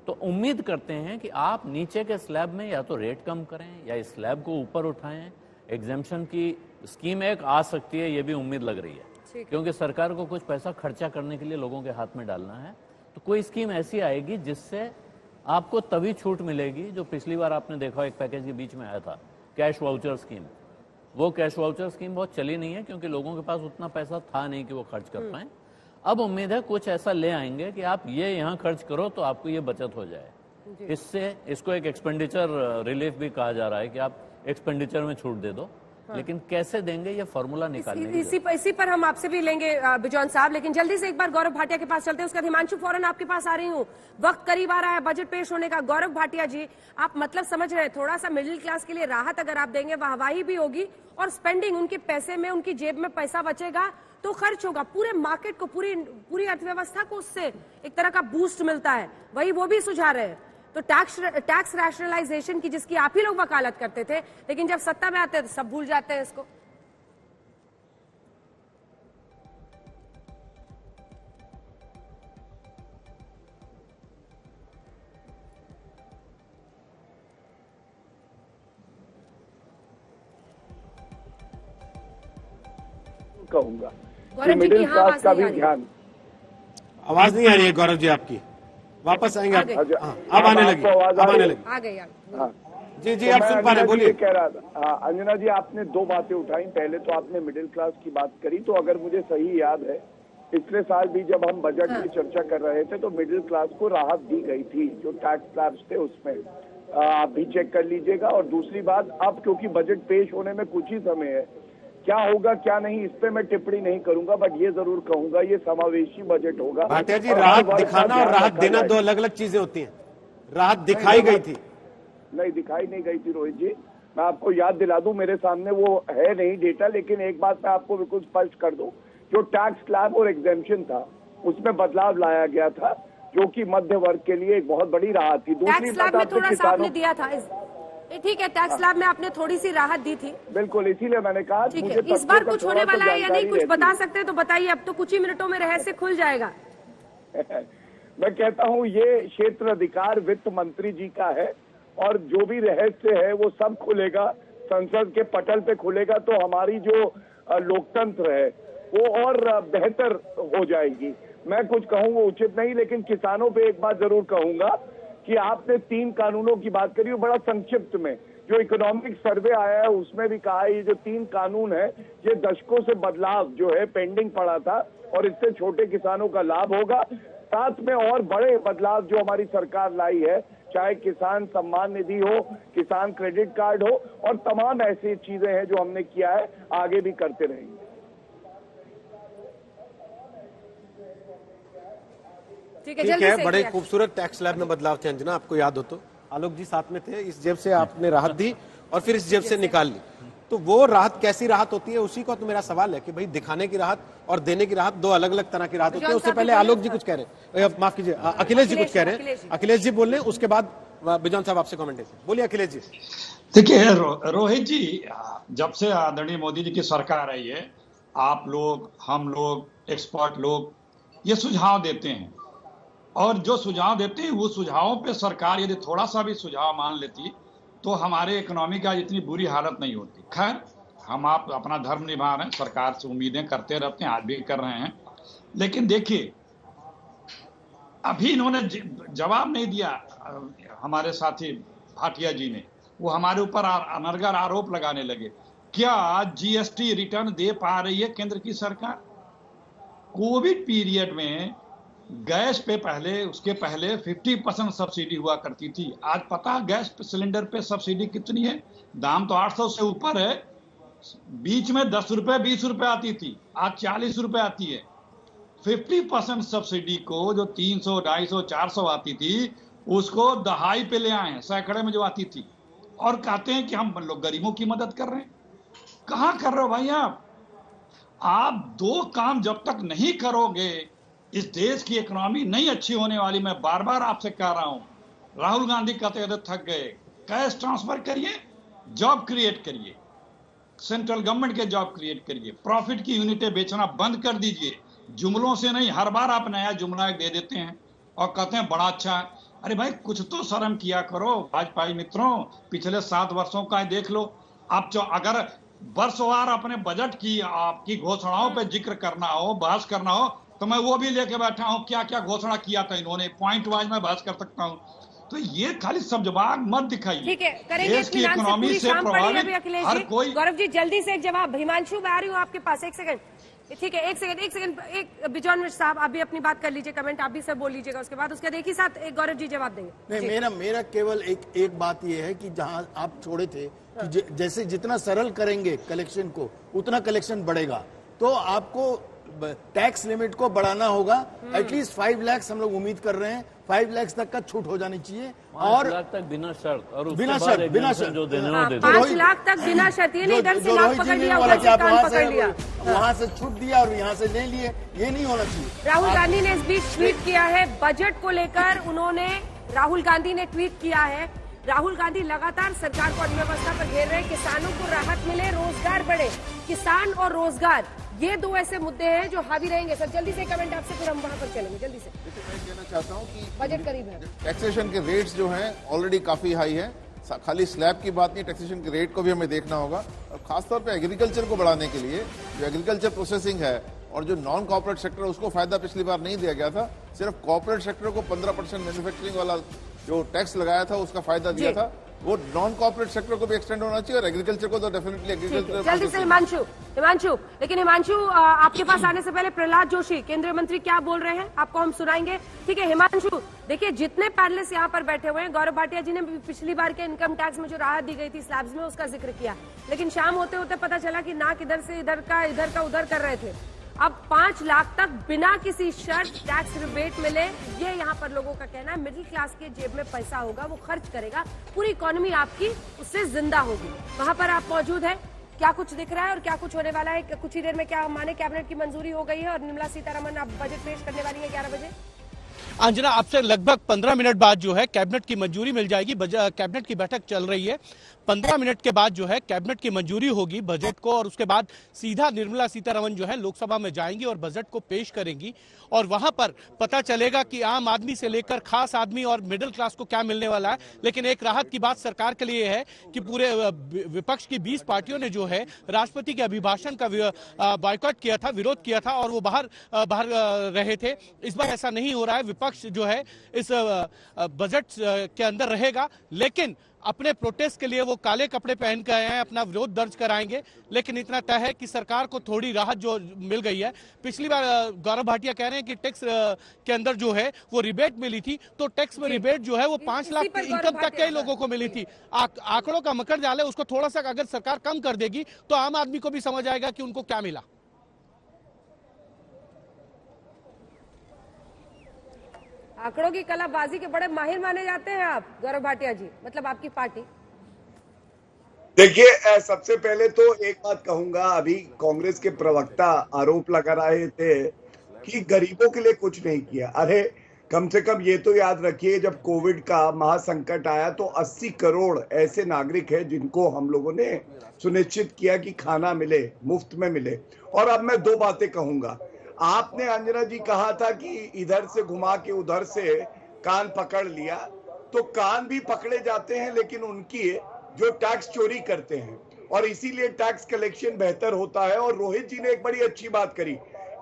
तो उम्मीद करते हैं कि आप नीचे के स्लैब में या तो रेट कम करें या इस स्लैब को ऊपर उठाएं। एग्जेम्पशन की स्कीम एक आ सकती है, ये भी उम्मीद लग रही है, क्योंकि सरकार को कुछ पैसा खर्चा करने के लिए लोगों के हाथ में डालना है। तो कोई स्कीम ऐसी आएगी जिससे आपको तभी छूट मिलेगी जो पिछली बार आपने देखा एक पैकेज के बीच में आया था, कैश वाउचर स्कीम। वो कैश वाउचर स्कीम बहुत चली नहीं है क्योंकि लोगों के पास उतना पैसा था नहीं कि वो खर्च कर पाए। अब उम्मीद है कुछ ऐसा ले आएंगे कि आप ये यहाँ खर्च करो तो आपको ये बचत हो जाए। इससे इसको एक एक्सपेंडिचर रिलीफ भी कहा जा रहा है कि आप एक्सपेंडिचर में छूट दे दो। लेकिन कैसे देंगे ये फॉर्मूला निकालने की इसी पर हम आपसे भी लेंगे बिजॉन साहब, लेकिन जल्दी से एक बार गौरव भाटिया के पास चलते हैं। उसका हिमांशु फौरन आपके पास आ रही हूँ। वक्त करीब आ रहा है बजट पेश होने का। गौरव भाटिया जी, आप मतलब समझ रहे हैं, थोड़ा सा मिडिल क्लास के लिए राहत अगर आप देंगे, वाहवाही भी होगी और स्पेंडिंग, उनके पैसे में, उनकी जेब में पैसा बचेगा तो खर्च होगा, पूरे मार्केट को, पूरी अर्थव्यवस्था को उससे एक तरह का बूस्ट मिलता है, वही वो भी सुझा रहे हैं। तो टैक्स रैशनलाइजेशन की जिसकी आप ही लोग वकालत करते थे, लेकिन जब सत्ता में आते हैं तो सब भूल जाते हैं इसको। कहूंगा मिडिल क्लास का भी ध्यान। आवाज नहीं आ रही है गौरव जी आपकी, वापस आएंगे आप। अब आने लगी, अब आने लगी, आ गई। जी आप सुन पा रहे हैं, बोलिए। कह रहा था अंजना जी, आपने दो बातें उठाई। पहले तो आपने मिडिल क्लास की बात करी, तो अगर मुझे सही याद है, पिछले साल भी जब हम बजट की चर्चा कर रहे थे तो मिडिल क्लास को राहत दी गई थी, जो टैक्स स्लैब्स थे उसमें। आप भी चेक कर लीजिएगा। और दूसरी बात, अब क्योंकि बजट पेश होने में कुछ ही समय है, क्या होगा क्या नहीं इस पे मैं टिप्पणी नहीं करूंगा, बट ये जरूर कहूंगा ये समावेशी बजट होगा। भाटिया जी, राहत दिखाना और राहत देना दो अलग अलग चीजें होती हैं। राहत दिखाई गई थी? नहीं, दिखाई नहीं गई थी रोहित जी। मैं आपको याद दिला दूं, मेरे सामने वो है नहीं डेटा, लेकिन एक बात मैं आपको बिल्कुल स्पष्ट कर दूं, जो टैक्स स्लैब और एग्जेम्पशन था उसमें बदलाव लाया गया था, जो कि मध्य वर्ग के लिए एक बहुत बड़ी राहत थी। दूसरी बात, आपने किसानों दिया था, ठीक है, टैक्स स्लैब में आपने थोड़ी सी राहत दी थी। बिल्कुल, इसीलिए मैंने कहा ठीक है। इस बार कुछ होने वाला है या नहीं, कुछ बता सकते हैं तो बताइए, अब तो कुछ ही मिनटों में रहस्य खुल जाएगा। मैं कहता हूँ ये क्षेत्र अधिकार वित्त मंत्री जी का है, और जो भी रहस्य है वो सब खुलेगा, संसद के पटल पे खुलेगा, तो हमारी जो लोकतंत्र है वो और बेहतर हो जाएगी। मैं कुछ कहूँगा उचित नहीं, लेकिन किसानों पे एक बात जरूर कहूंगा कि आपने 3 कानूनों की बात करी, बड़ा संक्षिप्त में। जो इकोनॉमिक सर्वे आया है उसमें भी कहा है ये जो 3 कानून है, ये दशकों से बदलाव जो है पेंडिंग पड़ा था, और इससे छोटे किसानों का लाभ होगा। साथ में और बड़े बदलाव जो हमारी सरकार लाई है, चाहे किसान सम्मान निधि हो, किसान क्रेडिट कार्ड हो, और तमाम ऐसी चीजें हैं जो हमने किया है, आगे भी करते रहेंगे। ठीक है, बड़े खूबसूरत टैक्स स्लैब में बदलाव थे अंजना, आपको याद हो तो। आलोक जी साथ में थे, इस जेब से आपने राहत दी और फिर इस जेब से निकाल ली। तो वो राहत कैसी राहत होती है, उसी का तो मेरा सवाल है कि भाई दिखाने की राहत और देने की राहत दो अलग अलग तरह की राहत होती है। उससे पहले आलोक जी कुछ कह रहे हैं, माफ कीजिए, अखिलेश जी कुछ कह रहे हैं। अखिलेश जी बोल रहे हैं, उसके बाद बिजॉन साहब आपसे कमेंट है। बोलिए अखिलेश जी। देखिए रोहित जी, जब से आदरणीय मोदी जी की सरकार आई है, आप लोग, हम लोग, एक्सपर्ट लोग ये सुझाव देते हैं, और जो सुझाव देते हैं वो सुझावों पे सरकार यदि थोड़ा सा भी सुझाव मान लेती तो हमारे इकोनॉमी का इतनी बुरी हालत नहीं होती। खैर, हम आप अपना धर्म निभा रहे हैं, सरकार से उम्मीदें करते रहते हैं, आज भी कर रहे हैं। लेकिन देखिए, अभी इन्होंने जवाब नहीं दिया हमारे साथी भाटिया जी ने, वो हमारे ऊपर अनर्गल आरोप लगाने लगे। क्या जीएसटी रिटर्न दे पा रही है केंद्र की सरकार? कोविड पीरियड में गैस पे पहले, उसके पहले 50% सब्सिडी हुआ करती थी। आज पता गैस सिलेंडर पे सब्सिडी कितनी है? दाम तो 800 से ऊपर है। बीच में 10 रुपए 20 रुपए आती थी, आज 40 रुपए आती है। 50% सब्सिडी को जो 300, 250, 400 आती थी, उसको दहाई पे ले आए हैं, सैकड़े में जो आती थी, और कहते हैं कि हम लोग गरीबों की मदद कर रहे हैं। कहां कर रहे हो भाई आप 2 काम जब तक नहीं करोगे, इस देश की इकोनॉमी नहीं अच्छी होने वाली। मैं बार बार आपसे कह रहा हूं, राहुल गांधी कहते कहते थक गए, कैश ट्रांसफर करिए, जॉब क्रिएट करिए, सेंट्रल गवर्नमेंट के जॉब क्रिएट करिए, प्रॉफिट की यूनिटें बेचना बंद कर दीजिए। जुमलों से नहीं, हर बार आप नया जुमला दे देते हैं और कहते हैं बड़ा अच्छा है। अरे भाई, कुछ तो शर्म किया करो भाजपाई मित्रों। पिछले 7 वर्षों का देख लो। आप अगर वर्षवार अपने बजट की, आपकी घोषणाओं पे जिक्र करना हो, बहस करना हो, तो मैं वो भी लेके बैठा हूं, क्या क्या घोषणा किया था इन्होंने, पॉइंट वाइज मैं बहस कर सकता हूं। तो ये खाली सब्जबाग मत दिखाइए। ठीक है, करेंगे। देश की इकोनॉमी से प्रभावित हर कोई। गौरव जी, जल्दी से एक जवाब। हिमांशु, मैं आ रही हूँ आपके पास, 1 सेकंड। ठीक है, एक सेकंड, एक बिजॉन मिश्र साहब आप भी अपनी बात कर लीजिए, कमेंट आप भी सब बोल लीजिएगा, उसके बाद उसके एक ही साथ एक गौरव जी जवाब देंगे। नहीं, मेरा केवल एक बात ये है कि जहां आप छोड़े थे कि जैसे जितना सरल करेंगे कलेक्शन को उतना कलेक्शन बढ़ेगा, तो आपको टैक्स लिमिट को बढ़ाना होगा। एटलीस्ट 5 लाख हम लोग उम्मीद कर रहे हैं, 5 लाख तक का छूट हो जानी चाहिए, और 5 लाख तक बिना शर्त, और बिना शर्त जो देने वो दे 5 लाख तक बिना शर्त, ये नहीं इधर से लाख पकड़ लिया, उधर से कान पकड़ लिया, वहाँ से छूट दिया और यहाँ से ले लिए, ये नहीं होना चाहिए। राहुल गांधी ने इस बीच ट्वीट किया है बजट को लेकर, राहुल गांधी ने ट्वीट किया है, राहुल गांधी लगातार सरकार को अर्थव्यवस्था पर घेर रहे हैं, किसानों को राहत मिले, रोजगार बढ़े, किसान और रोजगार ये दो ऐसे मुद्दे हैं जो हावी रहेंगे। सर जल्दी से कमेंट आपसे, फिर हम वहां पर चलेंगे जल्दी से। मैं कहना चाहता हूं कि बजट करीब है, टैक्सेशन के रेट्स जो हैं ऑलरेडी काफी हाई है, खाली स्लैब की बात नहीं, टैक्सेशन के रेट को भी हमें देखना होगा, और खासतौर पे एग्रीकल्चर को बढ़ाने के लिए जो एग्रीकल्चर प्रोसेसिंग है और जो नॉन कॉर्पोरेट सेक्टर उसको फायदा पिछली बार नहीं दिया गया था, सिर्फ कॉर्पोरेट सेक्टर को 15% मैन्युफैक्चरिंग वाला जो टैक्स लगाया था उसका फायदा दिया था, वो नॉन कॉर्पोरेट सेक्टर को भी एक्सटेंड होना चाहिए, और एग्रीकल्चर को तो डेफिनेटली एग्रीकल्चर। जल्दी से हिमांशु, लेकिन हिमांशु आपके पास आने से पहले प्रहलाद जोशी केंद्रीय मंत्री क्या बोल रहे हैं आपको हम सुनाएंगे। ठीक है हिमांशु, देखिए जितने पैनलिस्ट यहाँ पर बैठे हुए हैं, गौरव भाटिया जी ने पिछली बार के इनकम टैक्स में जो राहत दी गई थी स्लैब्स में उसका जिक्र किया, लेकिन शाम होते होते पता चला कि नाक इधर से इधर का उधर कर रहे थे। अब 5 लाख तक बिना किसी शर्त टैक्स रिबेट मिले, ये यहाँ पर लोगों का कहना है। मिडिल क्लास के जेब में पैसा होगा, वो खर्च करेगा, पूरी इकोनॉमी आपकी उससे जिंदा होगी। वहां पर आप मौजूद हैं, क्या कुछ दिख रहा है और क्या कुछ होने वाला है? कुछ ही देर में क्या माने कैबिनेट की मंजूरी हो गई है और निर्मला सीतारमण अब बजट पेश करने वाली है 11 बजे। अंजना, आपसे लगभग 15 मिनट बाद जो है कैबिनेट की मंजूरी मिल जाएगी। कैबिनेट की बैठक चल रही है, 15 मिनट के बाद जो है कैबिनेट की मंजूरी होगी बजट को, और उसके बाद सीधा निर्मला सीतारमण जो है लोकसभा में जाएंगी और बजट को पेश करेंगी, और वहां पर पता चलेगा कि आम आदमी से लेकर खास आदमी और मिडिल क्लास को क्या मिलने वाला है। लेकिन एक राहत की बात सरकार के लिए है कि पूरे विपक्ष की 20 पार्टियों ने जो है राष्ट्रपति के अभिभाषण का बॉयकॉट किया था, विरोध किया था, और वो बाहर रहे थे। इस बार ऐसा नहीं हो रहा है, विपक्ष जो है इस बजट के अंदर रहेगा, लेकिन अपने प्रोटेस्ट के लिए वो काले कपड़े पहन कर आए हैं, अपना विरोध दर्ज कराएंगे। लेकिन इतना तय है कि सरकार को थोड़ी राहत जो मिल गई है। पिछली बार गौरव भाटिया कह रहे हैं कि टैक्स के अंदर जो है वो रिबेट मिली थी, तो टैक्स में रिबेट जो है वो 5 लाख की इनकम तक कई लोगों को मिली थी। आंकड़ों का मकर जाल है, उसको थोड़ा सा अगर सरकार कम कर देगी तो आम आदमी को भी समझ आएगा कि उनको क्या मिला। आंकड़ों की कलाबाजी के बड़े माहिर माने जाते हैं आप गौरव भाटिया जी, मतलब आपकी पार्टी। देखिए सबसे पहले तो एक बात कहूंगा, अभी कांग्रेस के प्रवक्ता आरोप लगा रहे थे कि गरीबों के लिए कुछ नहीं किया। अरे कम से कम ये तो याद रखिए, जब कोविड का महासंकट आया तो 80 करोड़ ऐसे नागरिक हैं जिनको हम लोगों ने सुनिश्चित किया कि खाना मिले, मुफ्त में मिले। और अब मैं 2 बातें कहूंगा। आपने अंजना जी कहा था कि इधर से घुमा के उधर से कान पकड़ लिया, तो कान भी पकड़े जाते हैं लेकिन उनकी जो टैक्स चोरी करते हैं, और इसीलिए टैक्स कलेक्शन बेहतर होता है। और रोहित जी ने एक बड़ी अच्छी बात करी,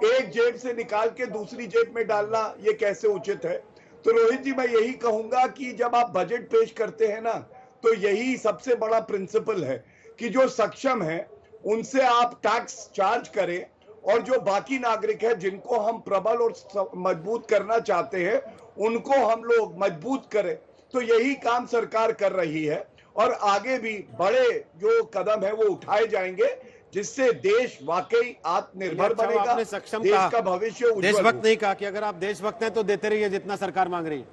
एक जेब से निकाल के दूसरी जेब में डालना ये कैसे उचित है। तो रोहित जी मैं यही कहूंगा कि जब आप बजट पेश करते हैं ना, तो यही सबसे बड़ा प्रिंसिपल है कि जो सक्षम है उनसे आप टैक्स चार्ज करें, और जो बाकी नागरिक है जिनको हम प्रबल और मजबूत करना चाहते हैं उनको हम लोग मजबूत करें। तो यही काम सरकार कर रही है, और आगे भी बड़े जो कदम है वो उठाए जाएंगे, जिससे देश वाकई आत्मनिर्भर बनेगा, देश का भविष्य उज्जवल। देशभक्त नहीं कहा कि अगर आप देशभक्त हैं तो देते रहिए जितना सरकार मांग रही है।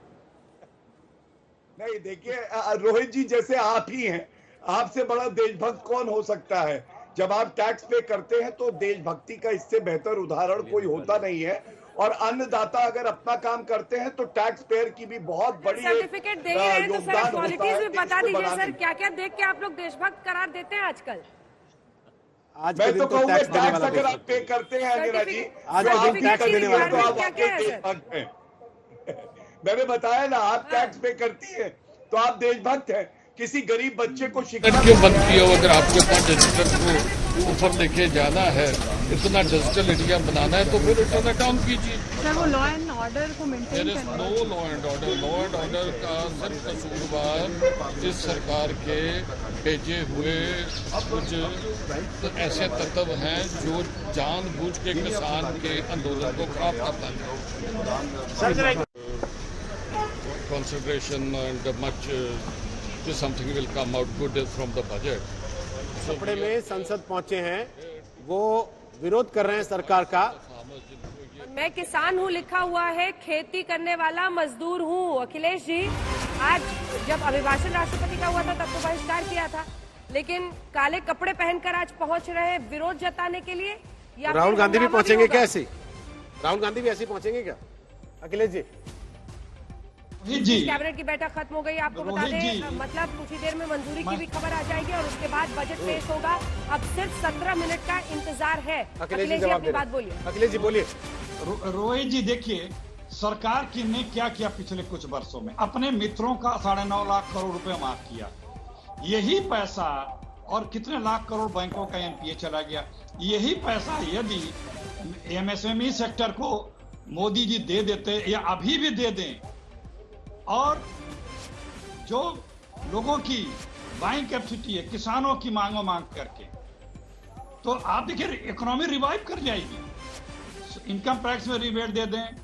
नहीं देखिए रोहित जी, जैसे आप ही हैं, आपसे बड़ा देशभक्त कौन हो सकता है। जब आप टैक्स पे करते हैं तो देशभक्ति का इससे बेहतर उदाहरण कोई होता नहीं है। और अन्नदाता अगर अपना काम करते हैं तो टैक्स पेयर की भी बहुत बड़ी सर्टिफिकेट दे रहे हैं, तो सर क्वालिटीज भी बता दीजिए सर, क्या क्या देख के आप लोग देशभक्त करार देते हैं आजकल। आज मैं तो कहूँगा टैक्स अगर आप पे करते हैं अंजना जी, आज तो टैक्स देने वाले तो आप देशभक्त हैं। मैंने बताया ना, आप टैक्स पे करती है तो आप देशभक्त हैं। किसी गरीब बच्चे को शिक्षा क्यों बंद किया? अगर आपके पास डिजिटल को ऊपर लेके जाना है, इतना डिजिटल इंडिया बनाना है, तो फिर रिटर्न डाउन कीजिए। सर वो लॉ एंड ऑर्डर को मेंटेन करना। नो लॉ एंड ऑर्डर का सिर्फ कसूरवार इस सरकार के भेजे हुए कुछ ऐसे तत्व हैं जो जानबूझ के किसान के आंदोलन को खराब करता है। Consideration and much something will come out good from the budget. कपड़े में संसद पहुंचे हैं, वो विरोध कर रहे हैं सरकार का। मैं किसान हूँ लिखा हुआ है, खेती करने वाला मजदूर हूँ। अखिलेश जी, आज जब अभिभाषण राष्ट्रपति का हुआ था तब तो बहिष्कार किया था, लेकिन काले कपड़े पहनकर आज पहुंच रहे हैं विरोध जताने के लिए। या राहुल गांधी भी पहुंचेंगे क्या ऐसे? राहुल गांधी भी ऐसे पहुंचेंगे क्या? अखिलेश जी, कैबिनेट की बैठक खत्म हो गई, आपको बता दें, मतलब कुछ ही देर में मंजूरी की भी खबर आ जाएगी और उसके बाद बजट पेश होगा। अब सिर्फ 17 मिनट का इंतजार है। अखिलेश जी अपनी बात बोलिए। अखिलेश जी बोलिए। रोहित जी, देखिए सरकार की ने क्या किया पिछले कुछ वर्षों में, अपने मित्रों का 9.5 लाख करोड़ रुपए माफ किया। यही पैसा और कितने लाख करोड़ बैंकों का एनपीए चला गया। यही पैसा यदि एमएसएमई सेक्टर को मोदी जी दे देते या अभी भी दे दें, और जो लोगों की बाइंग कैपेसिटी है किसानों की मांगों मांग करके, तो आप देखिए इकोनॉमी रिवाइव कर जाएगी। इनकम टैक्स में रिबेट दे दें,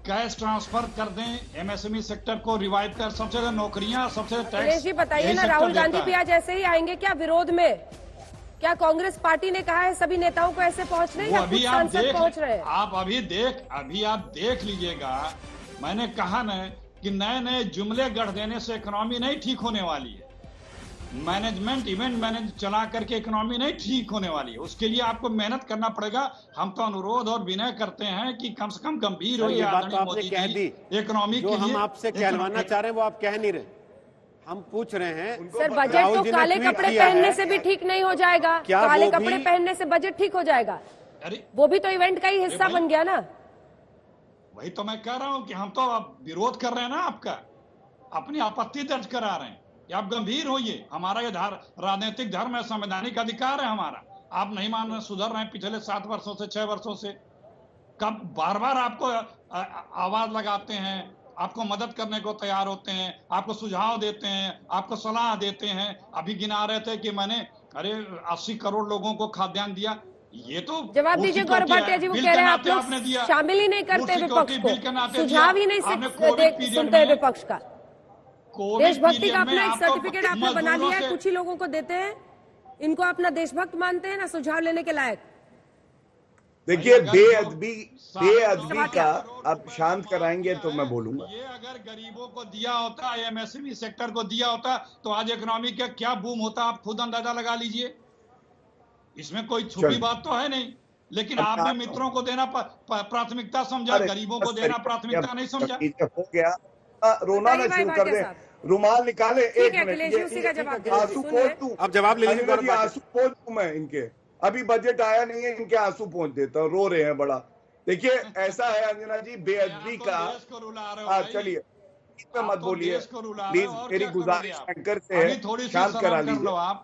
कैश ट्रांसफर कर दें, एमएसएमई सेक्टर को रिवाइव कर, सबसे ज्यादा नौकरियां, सबसे टैक्स। जी बताइए ना, राहुल गांधी भी आज ऐसे ही आएंगे क्या विरोध में? क्या कांग्रेस पार्टी ने कहा है सभी नेताओं को ऐसे पहुंचने, या कुछ सांसद पहुंच रहे हैं? अभी आप देख लीजिएगा। मैंने कहा ना कि नए नए जुमले गढ़ देने से इकोनॉमी नहीं ठीक होने वाली है। मैनेजमेंट इवेंट मैनेज चला करके इकोनॉमी नहीं ठीक होने वाली है। उसके लिए आपको मेहनत करना पड़ेगा। हम तो अनुरोध और विनय करते हैं कि कम से कम गंभीर हो। ये बात तो आपने कह दी, इकोनॉमी के लिए हम आपसे कहलवाना चाह रहे हैं वो आप कह नहीं रहे। हम पूछ रहे हैं सर, बजट तो काले कपड़े पहनने से भी ठीक नहीं हो जाएगा। काले कपड़े पहनने से बजट ठीक हो जाएगा? अरे वो भी तो इवेंट का ही हिस्सा बन गया ना। वही तो मैं कह रहा हूं कि हम तो अब विरोध कर रहे हैं ना, आपका अपनी आपत्ति दर्ज करा रहे हैं कि आप गंभीर होइए। हमारा ये राजनीतिक धर्म है, संवैधानिक अधिकार है हमारा। आप नहीं मान रहे, सुधर रहे हैं पिछले 7 वर्षों से, 6 वर्षों से। कब बार बार आपको आवाज लगाते हैं, आपको मदद करने को तैयार होते हैं, आपको सुझाव देते हैं, आपको सलाह देते हैं। अभी गिना रहे थे कि मैंने 80 करोड़ लोगों को खाद्यान्न दिया। ये तो जवाब दीजिए गौरव भाटिया जी। वो कह रहे हैं आप लोग शामिल ही नहीं करते विपक्ष को, सुझाव ही नहीं सुनते विपक्ष का। देशभक्ति का अपना एक सर्टिफिकेट आपने बना लिया है, कुछ ही लोगों को देते हैं, इनको अपना देशभक्त मानते हैं ना, सुझाव लेने के लायक। देखिए बेअदबी का आप शांत कराएंगे तो मैं बोलूंगा। ये अगर गरीबों को दिया होता, एमएसएमई सेक्टर को दिया होता, तो आज इकोनॉमी का क्या बूम होता, आप खुद अंदाजा लगा लीजिए। इसमें कोई छुपी बात तो है नहीं, लेकिन आपने मित्रों को देना प्राथमिकता समझा, गरीबों को देना प्राथमिकता नहीं समझा। हो गया, रोना ना शुरू कर दे, रुमाल निकाले। एक मिनट, आंसू पोंछ दूं। अब जवाब ले लीजिए। आंसू पोंछ दूं मैं इनके, अभी बजट आया नहीं है, इनके आंसू पोंछ देता हूं, रो रहे हैं बड़ा। देखिए ऐसा है अंजना जी, बेअदबी का। चलिए मत बोलिए प्लीज, मेरी गुजारिश शंकर से है, शांत करा लीजिए आप।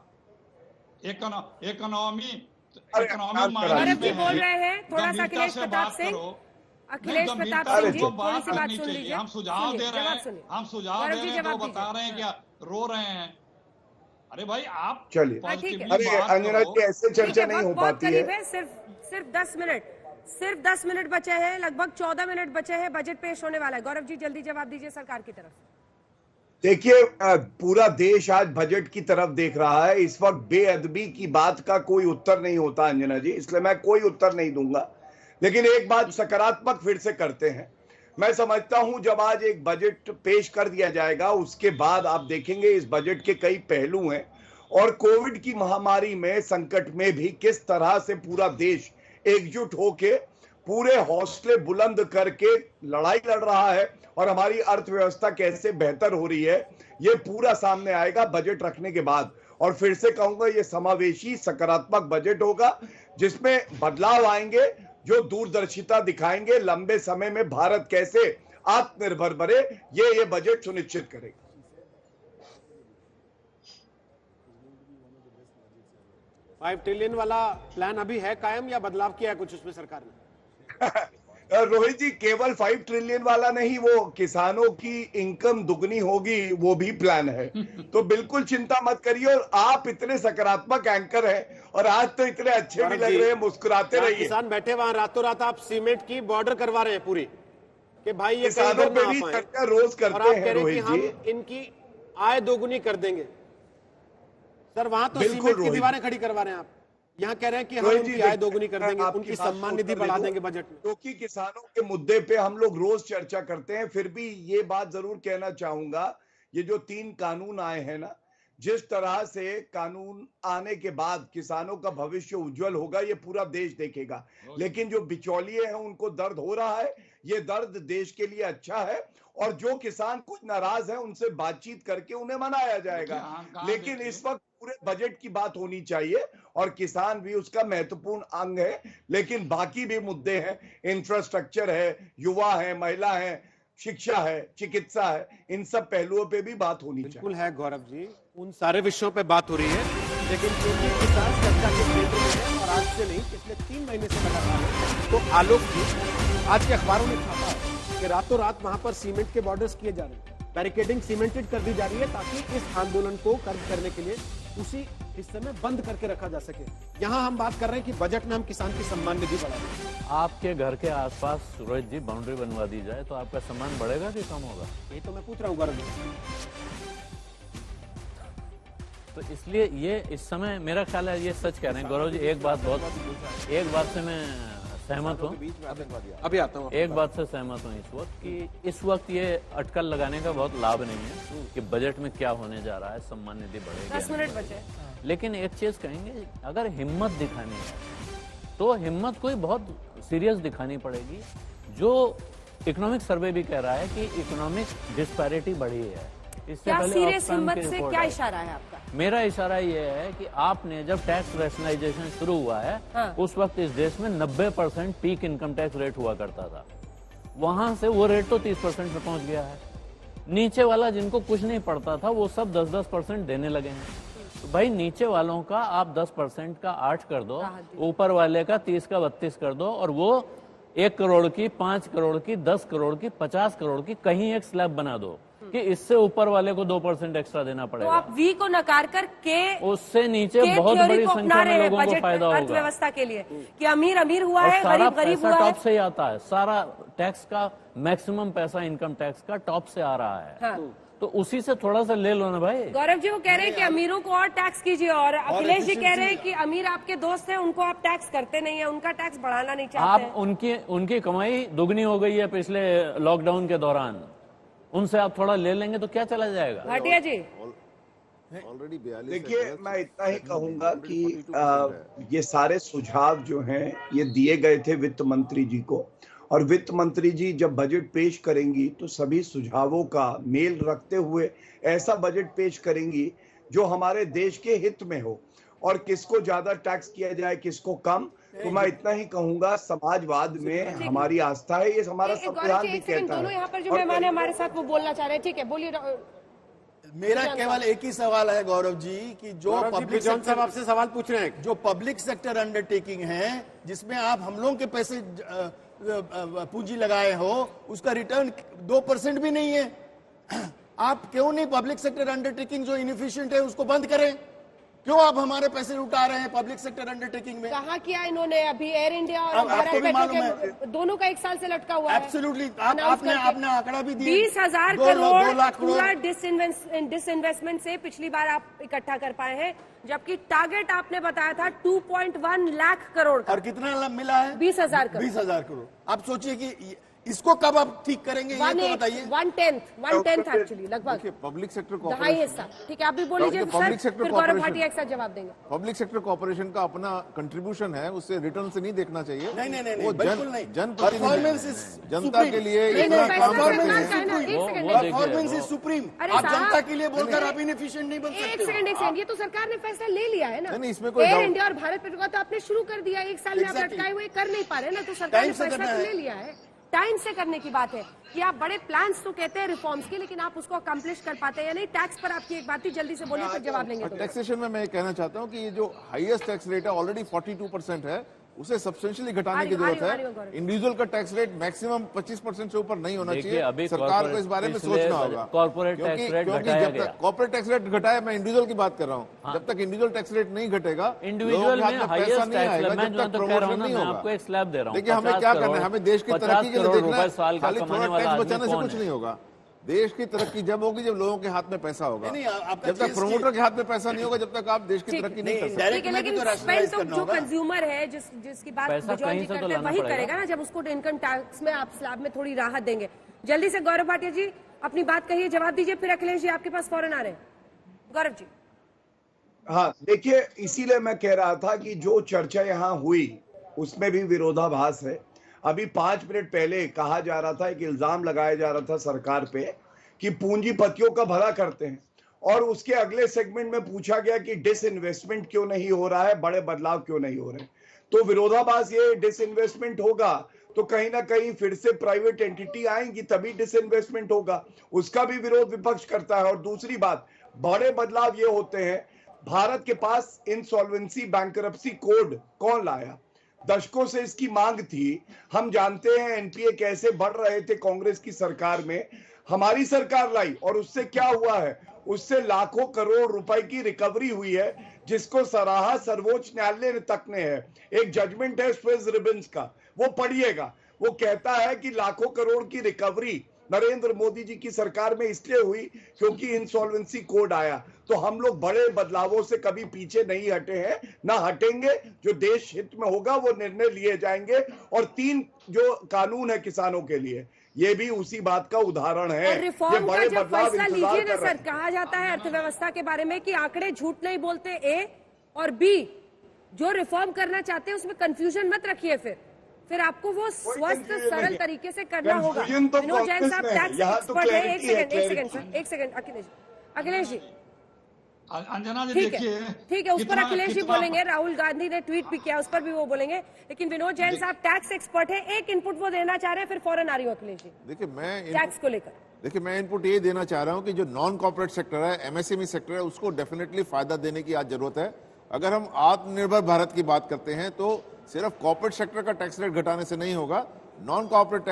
इकोनॉमी गौरव जी बोल रहे हैं, थोड़ा सा अखिलेश प्रताप सिंह जी थोड़ी सी बात सुन लीजिए। हम सुझाव दे रहे हैं, हम सुझाव दे रहे हैं, तो बता रहे हैं क्या रो रहे हैं। अरे भाई आप चलिए, अरे अंजना जी ऐसे चर्चा नहीं हो पाती है। सिर्फ 10 मिनट बचे हैं, लगभग 14 मिनट बचे हैं, बजट पेश होने वाला है। गौरव जी जल्दी जवाब दीजिए सरकार की तरफ। देखिए पूरा देश आज बजट की तरफ देख रहा है। इस वक्त बेअदबी की बात का कोई उत्तर नहीं होता अंजना जी, इसलिए मैं कोई उत्तर नहीं दूंगा। लेकिन एक बात सकारात्मक फिर से करते हैं। मैं समझता हूं जब आज एक बजट पेश कर दिया जाएगा, उसके बाद आप देखेंगे इस बजट के कई पहलू हैं, और कोविड की महामारी में, संकट में भी किस तरह से पूरा देश एकजुट होके पूरे हौसले बुलंद करके लड़ाई लड़ रहा है, और हमारी अर्थव्यवस्था कैसे बेहतर हो रही है, ये पूरा सामने आएगा बजट रखने के बाद। और फिर से कहूंगा, ये समावेशी सकारात्मक बजट होगा जिसमें बदलाव आएंगे, जो दूरदर्शिता दिखाएंगे लंबे समय में भारत कैसे आत्मनिर्भर बने, ये बजट सुनिश्चित करेगा। $5 ट्रिलियन वाला प्लान अभी है कायम, या बदलाव किया है कुछ उसमें सरकार ने? रोहित जी केवल 5 ट्रिलियन वाला नहीं, वो किसानों की इनकम दुगनी होगी वो भी प्लान है। तो बिल्कुल चिंता मत करिए। और आप इतने सकारात्मक एंकर हैं और आज तो इतने अच्छे भी लग रहे हैं, मुस्कुराते रहिए। किसान बैठे वहां रातों रात आप सीमेंट की बॉर्डर करवा रहे हैं पूरी, कि भाई ये किसानों पे भी चर्चा रोज करते हैं रोहित जी। इनकी आय दोगुनी कर देंगे सर, वहां तो सीमेंट की दीवारें खड़ी करवा रहे हैं आप, यहाँ कह रहे हैं कि हम उनकी आय दोगुनी कर देंगे, उनकी सम्मान निधि बढ़ा देंगे बजट में। क्योंकि किसानों के मुद्दे पे हम लोग रोज चर्चा करते हैं, फिर भी ये बात जरूर कहना चाहूंगा, ये जो 3 कानून आए हैं ना, जिस तरह से कानून आने के बाद किसानों का भविष्य उज्जवल होगा ये पूरा देश देखेगा। लेकिन जो बिचौलिए हैं उनको दर्द हो रहा है, ये दर्द देश के लिए अच्छा है। और जो किसान कुछ नाराज हैं उनसे बातचीत करके उन्हें मनाया जाएगा। लेकिन इस वक्त पूरे बजट की बात होनी चाहिए और किसान भी उसका महत्वपूर्ण अंग है। लेकिन बाकी भी मुद्दे हैं, इंफ्रास्ट्रक्चर है, युवा है, महिला है, शिक्षा है, चिकित्सा है, इन सब पहलुओं पे भी बात होनी चाहिए। बिल्कुल है गौरव जी, उन सारे विषयों पे बात हो रही है, लेकिन क्योंकि किसान चर्चा के केंद्र में है और आज से नहीं पिछले 3 महीने से लगातार है, तो आलोक जी आज के अखबारों में छापा है कि रातों रात वहां पर सीमेंट के बॉर्डर्स किए जा रहे हैं, बैरिकेडिंग सीमेंटेड कर दी जा रही है ताकि इस आंदोलन को कर्ब करने के लिए उसी हिस्से में बंद करके रखा जा सके। यहाँ हम बात कर रहे हैं कि बजट में हम किसान की सम्मान निधि बढ़ाएं। आपके घर के आसपास रोहित जी बाउंड्री बनवा दी जाए तो आपका सम्मान बढ़ेगा कि कम होगा? ये तो मैं पूछ रहा हूँ गौरव जी। तो इसलिए ये इस समय मेरा ख्याल है ये सच कह रहे हैं गौरव जी। एक बात से मैं सहमत हूँ, अभी आता हूँ। एक बात से सहमत हूँ इस वक्त कि इस वक्त ये अटकल लगाने का बहुत लाभ नहीं है कि बजट में क्या होने जा रहा है, सम्मान निधि बढ़ेगी। 10 मिनट बचे। लेकिन एक चीज कहेंगे, अगर हिम्मत दिखानी है तो हिम्मत कोई बहुत सीरियस दिखानी पड़ेगी। जो इकोनॉमिक सर्वे भी कह रहा है कि इकोनॉमिक डिस्पैरिटी बढ़ी है। इससे क्या पहले सीरियस हिम्मत से क्या इशारा है आपका? मेरा इशारा ये है कि आपने जब टैक्स रैशनलाइजेशन शुरू हुआ है, हाँ। उस वक्त इस देश में 90% पीक इनकम टैक्स रेट हुआ करता था। वहां से वो रेट तो 30% पे पहुंच गया है। नीचे वाला जिनको कुछ नहीं पड़ता था वो सब 10-10% देने लगे हैं। तो भाई नीचे वालों का आप 10% का 8 कर दो, ऊपर वाले का 30 का 32 कर दो, और वो 1 करोड़ की, 5 करोड़ की, 10 करोड़ की, 50 करोड़ की कहीं एक स्लैब बना दो कि इससे ऊपर वाले को 2% एक्स्ट्रा देना पड़ेगा। तो आप वी को नकार कर के उससे नीचे बहुत बड़ी संख्या में लोगों को फायदा होगा अर्थव्यवस्था के लिए कि अमीर अमीर हुआ है, गरीब गरीब हुआ है। टॉप से ही आता है सारा टैक्स का मैक्सिमम पैसा, इनकम टैक्स का टॉप से आ रहा है। हाँ। तो उसी से थोड़ा सा ले लो ना भाई। गौरव जी वो कह रहे हैं कि अमीरों को और टैक्स कीजिए, और अखिलेश जी कह रहे हैं कि अमीर आपके दोस्त हैं, उनको आप टैक्स करते नहीं है, उनका टैक्स बढ़ाना नहीं चाहते। आप उनकी कमाई दुगनी हो गई है पिछले लॉकडाउन के दौरान, उनसे आप थोड़ा ले लेंगे तो क्या चला जाएगा? भाटिया जी ऑलरेडी 42। देखिए मैं इतना ही कहूंगा कि ये सारे सुझाव जो हैं ये दिए गए थे वित्त मंत्री जी को, और वित्त मंत्री जी जब बजट पेश करेंगी तो सभी सुझावों का मेल रखते हुए ऐसा बजट पेश करेंगी जो हमारे देश के हित में हो। और किसको ज्यादा टैक्स किया जाए किसको कम, तो मैं इतना ही कहूंगा समाजवाद में हमारी आस्था है, ये हमारा संविधान भी कहता है। यहाँ पर जो मेहमान है हमारे साथ वो बोलना चाह रहे हैं, ठीक है बोलिए। मेरा केवल एक ही सवाल है गौरव जी कि जो पब्लिक सेक्टर आपसे सवाल पूछ रहे हैं, जो पब्लिक सेक्टर अंडरटेकिंग है जिसमें आप हम लोगों के पैसे पूंजी लगाए हो, उसका रिटर्न 2% भी नहीं है। आप क्यों नहीं पब्लिक सेक्टर अंडरटेकिंग जो इनएफिशिएंट है उसको बंद करें? क्यों आप हमारे पैसे उठा रहे हैं पब्लिक सेक्टर अंडरटेकिंग में? कहा किया इन्होंने? अभी एयर इंडिया और भारत पेट्रोलियम दोनों का 1 साल से लटका हुआ है। एब्सोल्युटली आपने आंकड़ा भी दिया। 20,000 करोड़ पूरा डिसइन्वेस्टमेंट से पिछली बार आप इकट्ठा कर पाए हैं, जबकि टारगेट आपने बताया था 2.1 लाख करोड़ का। और कितना मिला है? 20,000 करोड़। 20,000 करोड़। आप सोचिए कि इसको कब आप ठीक करेंगे, ये तो बताइए। 1/10 एक्चुअली लगभग पब्लिक सेक्टर ढाई हिस्सा। ठीक है आप भी बोल लीजिए, फिर गौरव भाटिया एक साथ जवाब देंगे। पब्लिक सेक्टर कॉर्पोरेशन का अपना कंट्रीब्यूशन है, उससे रिटर्न से नहीं देखना चाहिए। नहीं, वो बिल्कुल नहीं। जनप्रतिनिधि जनता के लिए परफॉर्मेंस इज सुप्रीम। आप जनता के लिए बोलकर आप इनएफिशिएंट नहीं बन सकते। एक सेकंड, ये तो सरकार ने फैसला ले लिया है ना। नहीं, इसमें कोई एयर इंडिया और भारत पेट्रोलियम तो आपने शुरू कर दिया, 1 साल में आप लटकाए हुए कर नहीं पा रहे ना, तो सरकार ने फैसला तो ले लिया है। टाइम से करने की बात है कि आप बड़े प्लान्स तो कहते हैं रिफॉर्म्स के, लेकिन आप उसको अकम्प्लिश कर पाते हैं या नहीं। टैक्स पर आपकी एक बात थी, जल्दी से बोलिए फिर जवाब लेंगे। टैक्सेशन में मैं कहना चाहता हूं कि ये जो हाईएस्ट टैक्स रेट है ऑलरेडी 42% है, उसे सब्सटेंशियली घटाने की जरूरत है। इंडिविजुअल का टैक्स रेट मैक्सिमम 25% से ऊपर नहीं होना चाहिए। सरकार को इस बारे में सोचना होगा, कॉर्पोरेट टैक्स रेट घटाया गया। कॉर्पोरेट टैक्स रेट घटाया, मैं इंडिविजुअल की बात कर रहा हूँ। जब तक इंडिविजुअल टैक्स रेट नहीं घटेगा, इंडिविजुअल में पैसा नहीं आएगा, जब तक प्रमोशन नहीं होगा। आपको एक स्लैब दे रहा हूँ। देखिए हमें क्या करना है, हमें देश की तरक्की के लिए देखना है, खाली थोड़ा टैक्स बचाने से कुछ नहीं होगा। देश की तरक्की जब होगी जब लोगों के हाथ में पैसा होगा। जब तक प्रमोटर के हाथ में पैसा नहीं होगा, जब तक आप देश की तरक्की नहीं कर सकते। लेकिन तो जो कंज्यूमर है, जिसकी बात बिजॉय जी करते हैं, वही करेगा ना, जब उसको इनकम टैक्स में आप स्लैब में थोड़ी राहत देंगे। जल्दी से गौरव भाटिया जी अपनी बात कहिए, जवाब दीजिए, फिर अखिलेश जी आपके पास फौरन आ रहे हैं। गौरव जी। हाँ देखिए, इसीलिए मैं कह रहा था कि जो चर्चा यहाँ हुई उसमें भी विरोधाभास है। अभी 5 मिनट पहले कहा जा रहा था, एक इल्जाम लगाया जा रहा था सरकार पे कि पूंजीपतियों का भला करते हैं, और उसके अगले सेगमेंट में पूछा गया कि डिसइन्वेस्टमेंट क्यों नहीं हो रहा है, बड़े बदलाव क्यों नहीं हो रहे। तो विरोधाभास ये, डिसइन्वेस्टमेंट होगा तो कहीं ना कहीं फिर से प्राइवेट एंटिटी आएंगी, तभी डिसइन्वेस्टमेंट होगा, उसका भी विरोध विपक्ष करता है। और दूसरी बात, बड़े बदलाव ये होते हैं, भारत के पास इंसॉल्वेंसी बैंकरप्सी कोड कौन लाया? दशकों से इसकी मांग थी। हम जानते हैं एनपीए कैसे बढ़ रहे थे कांग्रेस की सरकार में, हमारी सरकार लाई, और उससे क्या हुआ है, उससे लाखों करोड़ रुपए की रिकवरी हुई है, जिसको सराहा सर्वोच्च न्यायालय तक ने है। एक जजमेंट है स्विस रिबन्स का, वो पढ़िएगा। वो कहता है कि लाखों करोड़ की रिकवरी नरेंद्र मोदी जी की सरकार में इसलिए हुई क्योंकि इंसॉल्वेंसी कोड आया। तो हम लोग बड़े बदलावों से कभी पीछे नहीं हटे हैं, ना हटेंगे। जो देश हित में होगा वो निर्णय लिए जाएंगे। और 3 जो कानून है किसानों के लिए, ये भी उसी बात का उदाहरण है। रिफॉर्म का जब फैसला लीजिए ना सर, कहा जाता है अर्थव्यवस्था के बारे में कि आंकड़े झूठ नहीं बोलते, ए और बी। जो रिफॉर्म करना चाहते हैं उसमें कंफ्यूजन मत रखिए, फिर आपको वो स्वस्थ सरल तरीके से करना होगा। विनोद जैन साहब टैक्स एक्सपर्ट है। एक सेकंड अखिलेश जी। अंजना जी देखिए, ठीक है, उस पर अखिलेश जी बोलेंगे। राहुल गांधी ने ट्वीट भी किया, उस पर भी वो बोलेंगे। लेकिन विनोद जैन साहब टैक्स एक्सपर्ट है, एक इनपुट वो देना चाह रहे हैं, फिर फौरन आ रही हूँ अखिलेश जी। देखिए मैं टैक्स को लेकर, देखिए मैं इनपुट ये देना चाह रहा हूँ कि जो नॉन कॉर्पोरेट सेक्टर है, एमएसएमई सेक्टर है, उसको डेफिनेटली फायदा देने की आज जरूरत है। अगर हम आत्मनिर्भर भारत की बात करते हैं तो सिर्फ कॉर्पोरेट सेक्टर का टैक्स रेट घटाने से नहीं होगा, नॉन कॉर्पोरेट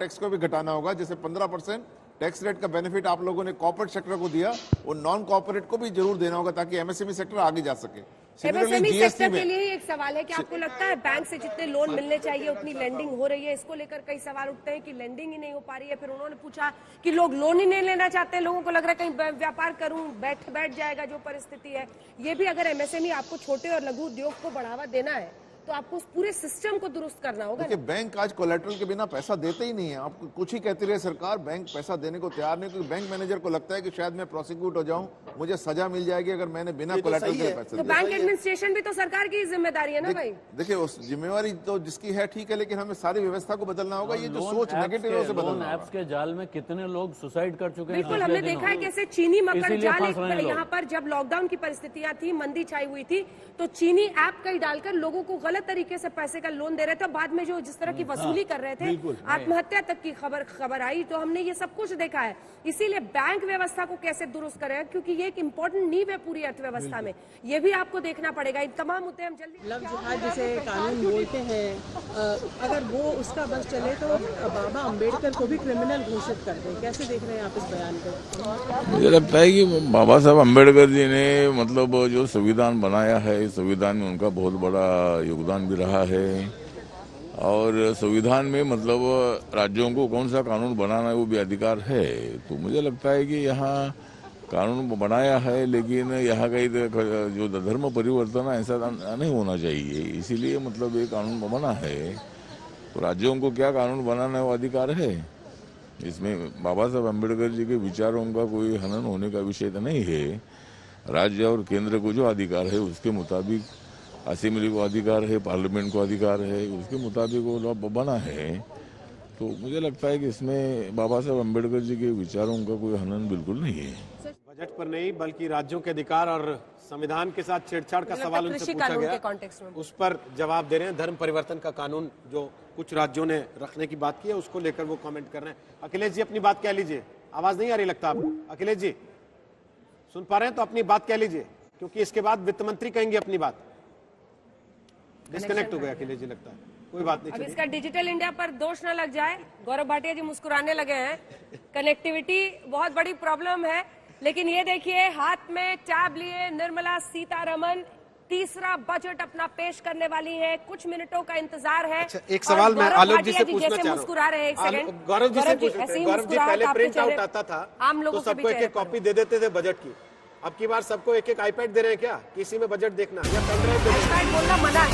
टैक्स को भी घटाना होगा। जैसे 15% टैक्स रेट का बेनिफिट आप लोगों ने कॉर्पोरेट सेक्टर को दिया, वो नॉन कॉर्पोरेट को भी जरूर देना होगा ताकि एमएसएमई सेक्टर आगे जा सके। एमएसएमई सेक्टर के लिए एक सवाल है कि आपको लगता है बैंक से जितने लोन मिलने चाहिए उतनी लेंडिंग हो रही है? इसको लेकर कई सवाल उठते हैं कि लेंडिंग ही नहीं हो पा रही है। फिर उन्होंने पूछा कि लोग लोन ही नहीं लेना चाहते, लोगों को लग रहा है कहीं व्यापार करूं बैठ जाएगा, जो परिस्थिति है। ये भी अगर एमएसएमई आपको छोटे और लघु उद्योग को बढ़ावा देना है तो आपको उस पूरे सिस्टम को दुरुस्त करना होगा। देखिए बैंक आज कोलेटरल के बिना पैसा देते ही नहीं है। आपको कुछ ही कहती रहे सरकार, बैंक पैसा देने को तैयार नहीं, क्योंकि बैंक मैनेजर को लगता है कि शायद मैं प्रोसिक्यूट हो जाऊं, मुझे सजा मिल जाएगी अगर मैंने बिना कोलेटरल के पैसे दिए। तो बैंक एडमिनिस्ट्रेशन भी तो सरकार की जिम्मेदारी है ना भाई। देखिए उस जिम्मेवारी तो जिसकी है ठीक है, लेकिन हमें सारी व्यवस्था को बदलना होगा। ये जो सोच नेगेटिव है उसे बदलना। ऐप्स के जाल में कितने लोग सुसाइड कर चुके हैं। बिल्कुल, हमने देखा है कैसे चीनी मकर जाल, यहाँ पर जब लॉकडाउन की परिस्थितियां थी, मंदी छाई हुई थी, तो चीनी ऐप कई डालकर लोगों को गलत तरीके से पैसे का लोन दे रहे थे। बाद में जो जिस तरह की वसूली कर रहे थे, आत्महत्या तक की खबर आई। तो हमने ये सब कुछ देखा है। इसीलिए बैंक व्यवस्था को कैसे दुरुस्त करें, क्योंकि ये एक इम्पोर्टेंट नींव है पूरी अर्थव्यवस्था में, ये भी आपको देखना पड़ेगा। इन तमाम मुद्दे हम जल्दी। लव जिहाद जिसे कानून बोलते हैं, अगर वो उसका बस चले तो बाबा अम्बेडकर को भी क्रिमिनल घोषित कर दें। कैसे देख रहे हैं आप इस बयान को? मुझे लगता है कि बाबा साहब अम्बेडकर जी ने मतलब जो संविधान बनाया है, संविधान में उनका बहुत बड़ा योगदान भी रहा है। और संविधान में मतलब राज्यों को कौन सा कानून बनाना है वो भी अधिकार है। तो मुझे लगता है कि यहाँ कानून बनाया है, लेकिन यहाँ का जो धर्म परिवर्तन है ऐसा नहीं होना चाहिए। इसीलिए मतलब ये कानून बना है। तो राज्यों को क्या कानून बनाना है वो अधिकार है। इसमें बाबा साहब अम्बेडकर जी के विचारों का कोई हनन होने का विषय तो नहीं है। राज्य और केंद्र को जो अधिकार है उसके मुताबिक, असेंबली को अधिकार है, पार्लियामेंट को अधिकार है, उसके मुताबिक वो लॉ बना है। तो मुझे लगता है कि इसमें बाबा साहब अम्बेडकर जी के विचारों का कोई हनन बिल्कुल नहीं है। बजट पर नहीं बल्कि राज्यों के अधिकार और संविधान के साथ छेड़छाड़ का सवाल उनसे पूछा गया, उस पर जवाब दे रहे हैं। धर्म परिवर्तन का कानून जो कुछ राज्यों ने रखने की बात की है उसको लेकर वो कमेंट कर रहे हैं। अखिलेश जी अपनी बात कह लीजिए। आवाज नहीं आ रही लगता आपको? अखिलेश जी सुन पा रहे हैं तो अपनी बात कह लीजिए, क्योंकि इसके बाद वित्त मंत्री कहेंगे अपनी बात। डिस्कनेक्ट हो गया अखिलेश जी, लगता है। कोई बात नहीं। अब इसका डिजिटल इंडिया पर दोष न लग जाए। गौरव भाटिया जी मुस्कुराने लगे हैं। कनेक्टिविटी बहुत बड़ी प्रॉब्लम है, लेकिन ये देखिए हाथ में टैब लिए निर्मला सीतारमण तीसरा बजट अपना पेश करने वाली है। कुछ मिनटों का इंतजार है। अच्छा, एक सवाल मैं आलोक जी से पूछना चाह रहा हूं। मुस्कुरा रहे हैं, एक सेकंड गौरव जी से पूछ रहे थे। गौरव जी, पहले प्रिंट आउट आता था आम लोगों तो सबको एक कॉपी दे देते थे बजट की। अब की बार सबको एक आईपैड दे रहे हैं क्या? किसी में बजट देखना या पेन ड्राइव दे रहे हैं? आईपैड बोलना मना है,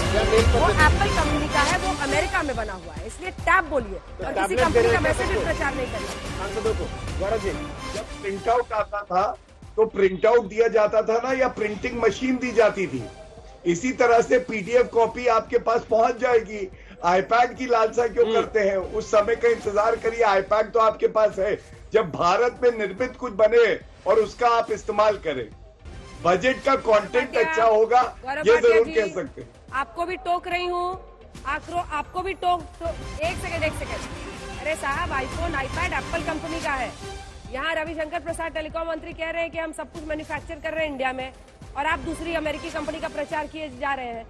वो एप्पल कंपनी का है, वो अमेरिका में बना हुआ है, इसलिए टैब बोलिए और किसी कंपनी का मैसेज भी प्रचार नहीं करना। सांसदों को गौरव जी, जब प्रिंट आउट आता था तो प्रिंट आउट दिया जाता था ना, या प्रिंटिंग मशीन दी जाती थी। इसी तरह से पीडीएफ कॉपी आपके पास पहुंच जाएगी। आईपैड की लालसा क्यों करते हैं? उस समय का इंतजार करिए, आईपैड तो आपके पास है। जब भारत में निर्मित कुछ बने और उसका आप इस्तेमाल करें, बजट का कंटेंट अच्छा होगा, ये जरूर कह सकते हैं। आपको भी टोक रही हूँ, आपको भी टोक। एक सेकंड। अरे साहब, आईफोन आईपैड एप्पल कंपनी का है। यहाँ रविशंकर प्रसाद टेलीकॉम मंत्री कह रहे हैं कि हम सब कुछ मैन्युफैक्चर कर रहे हैं इंडिया में, और आप दूसरी अमेरिकी कंपनी का प्रचार किए जा रहे हैं।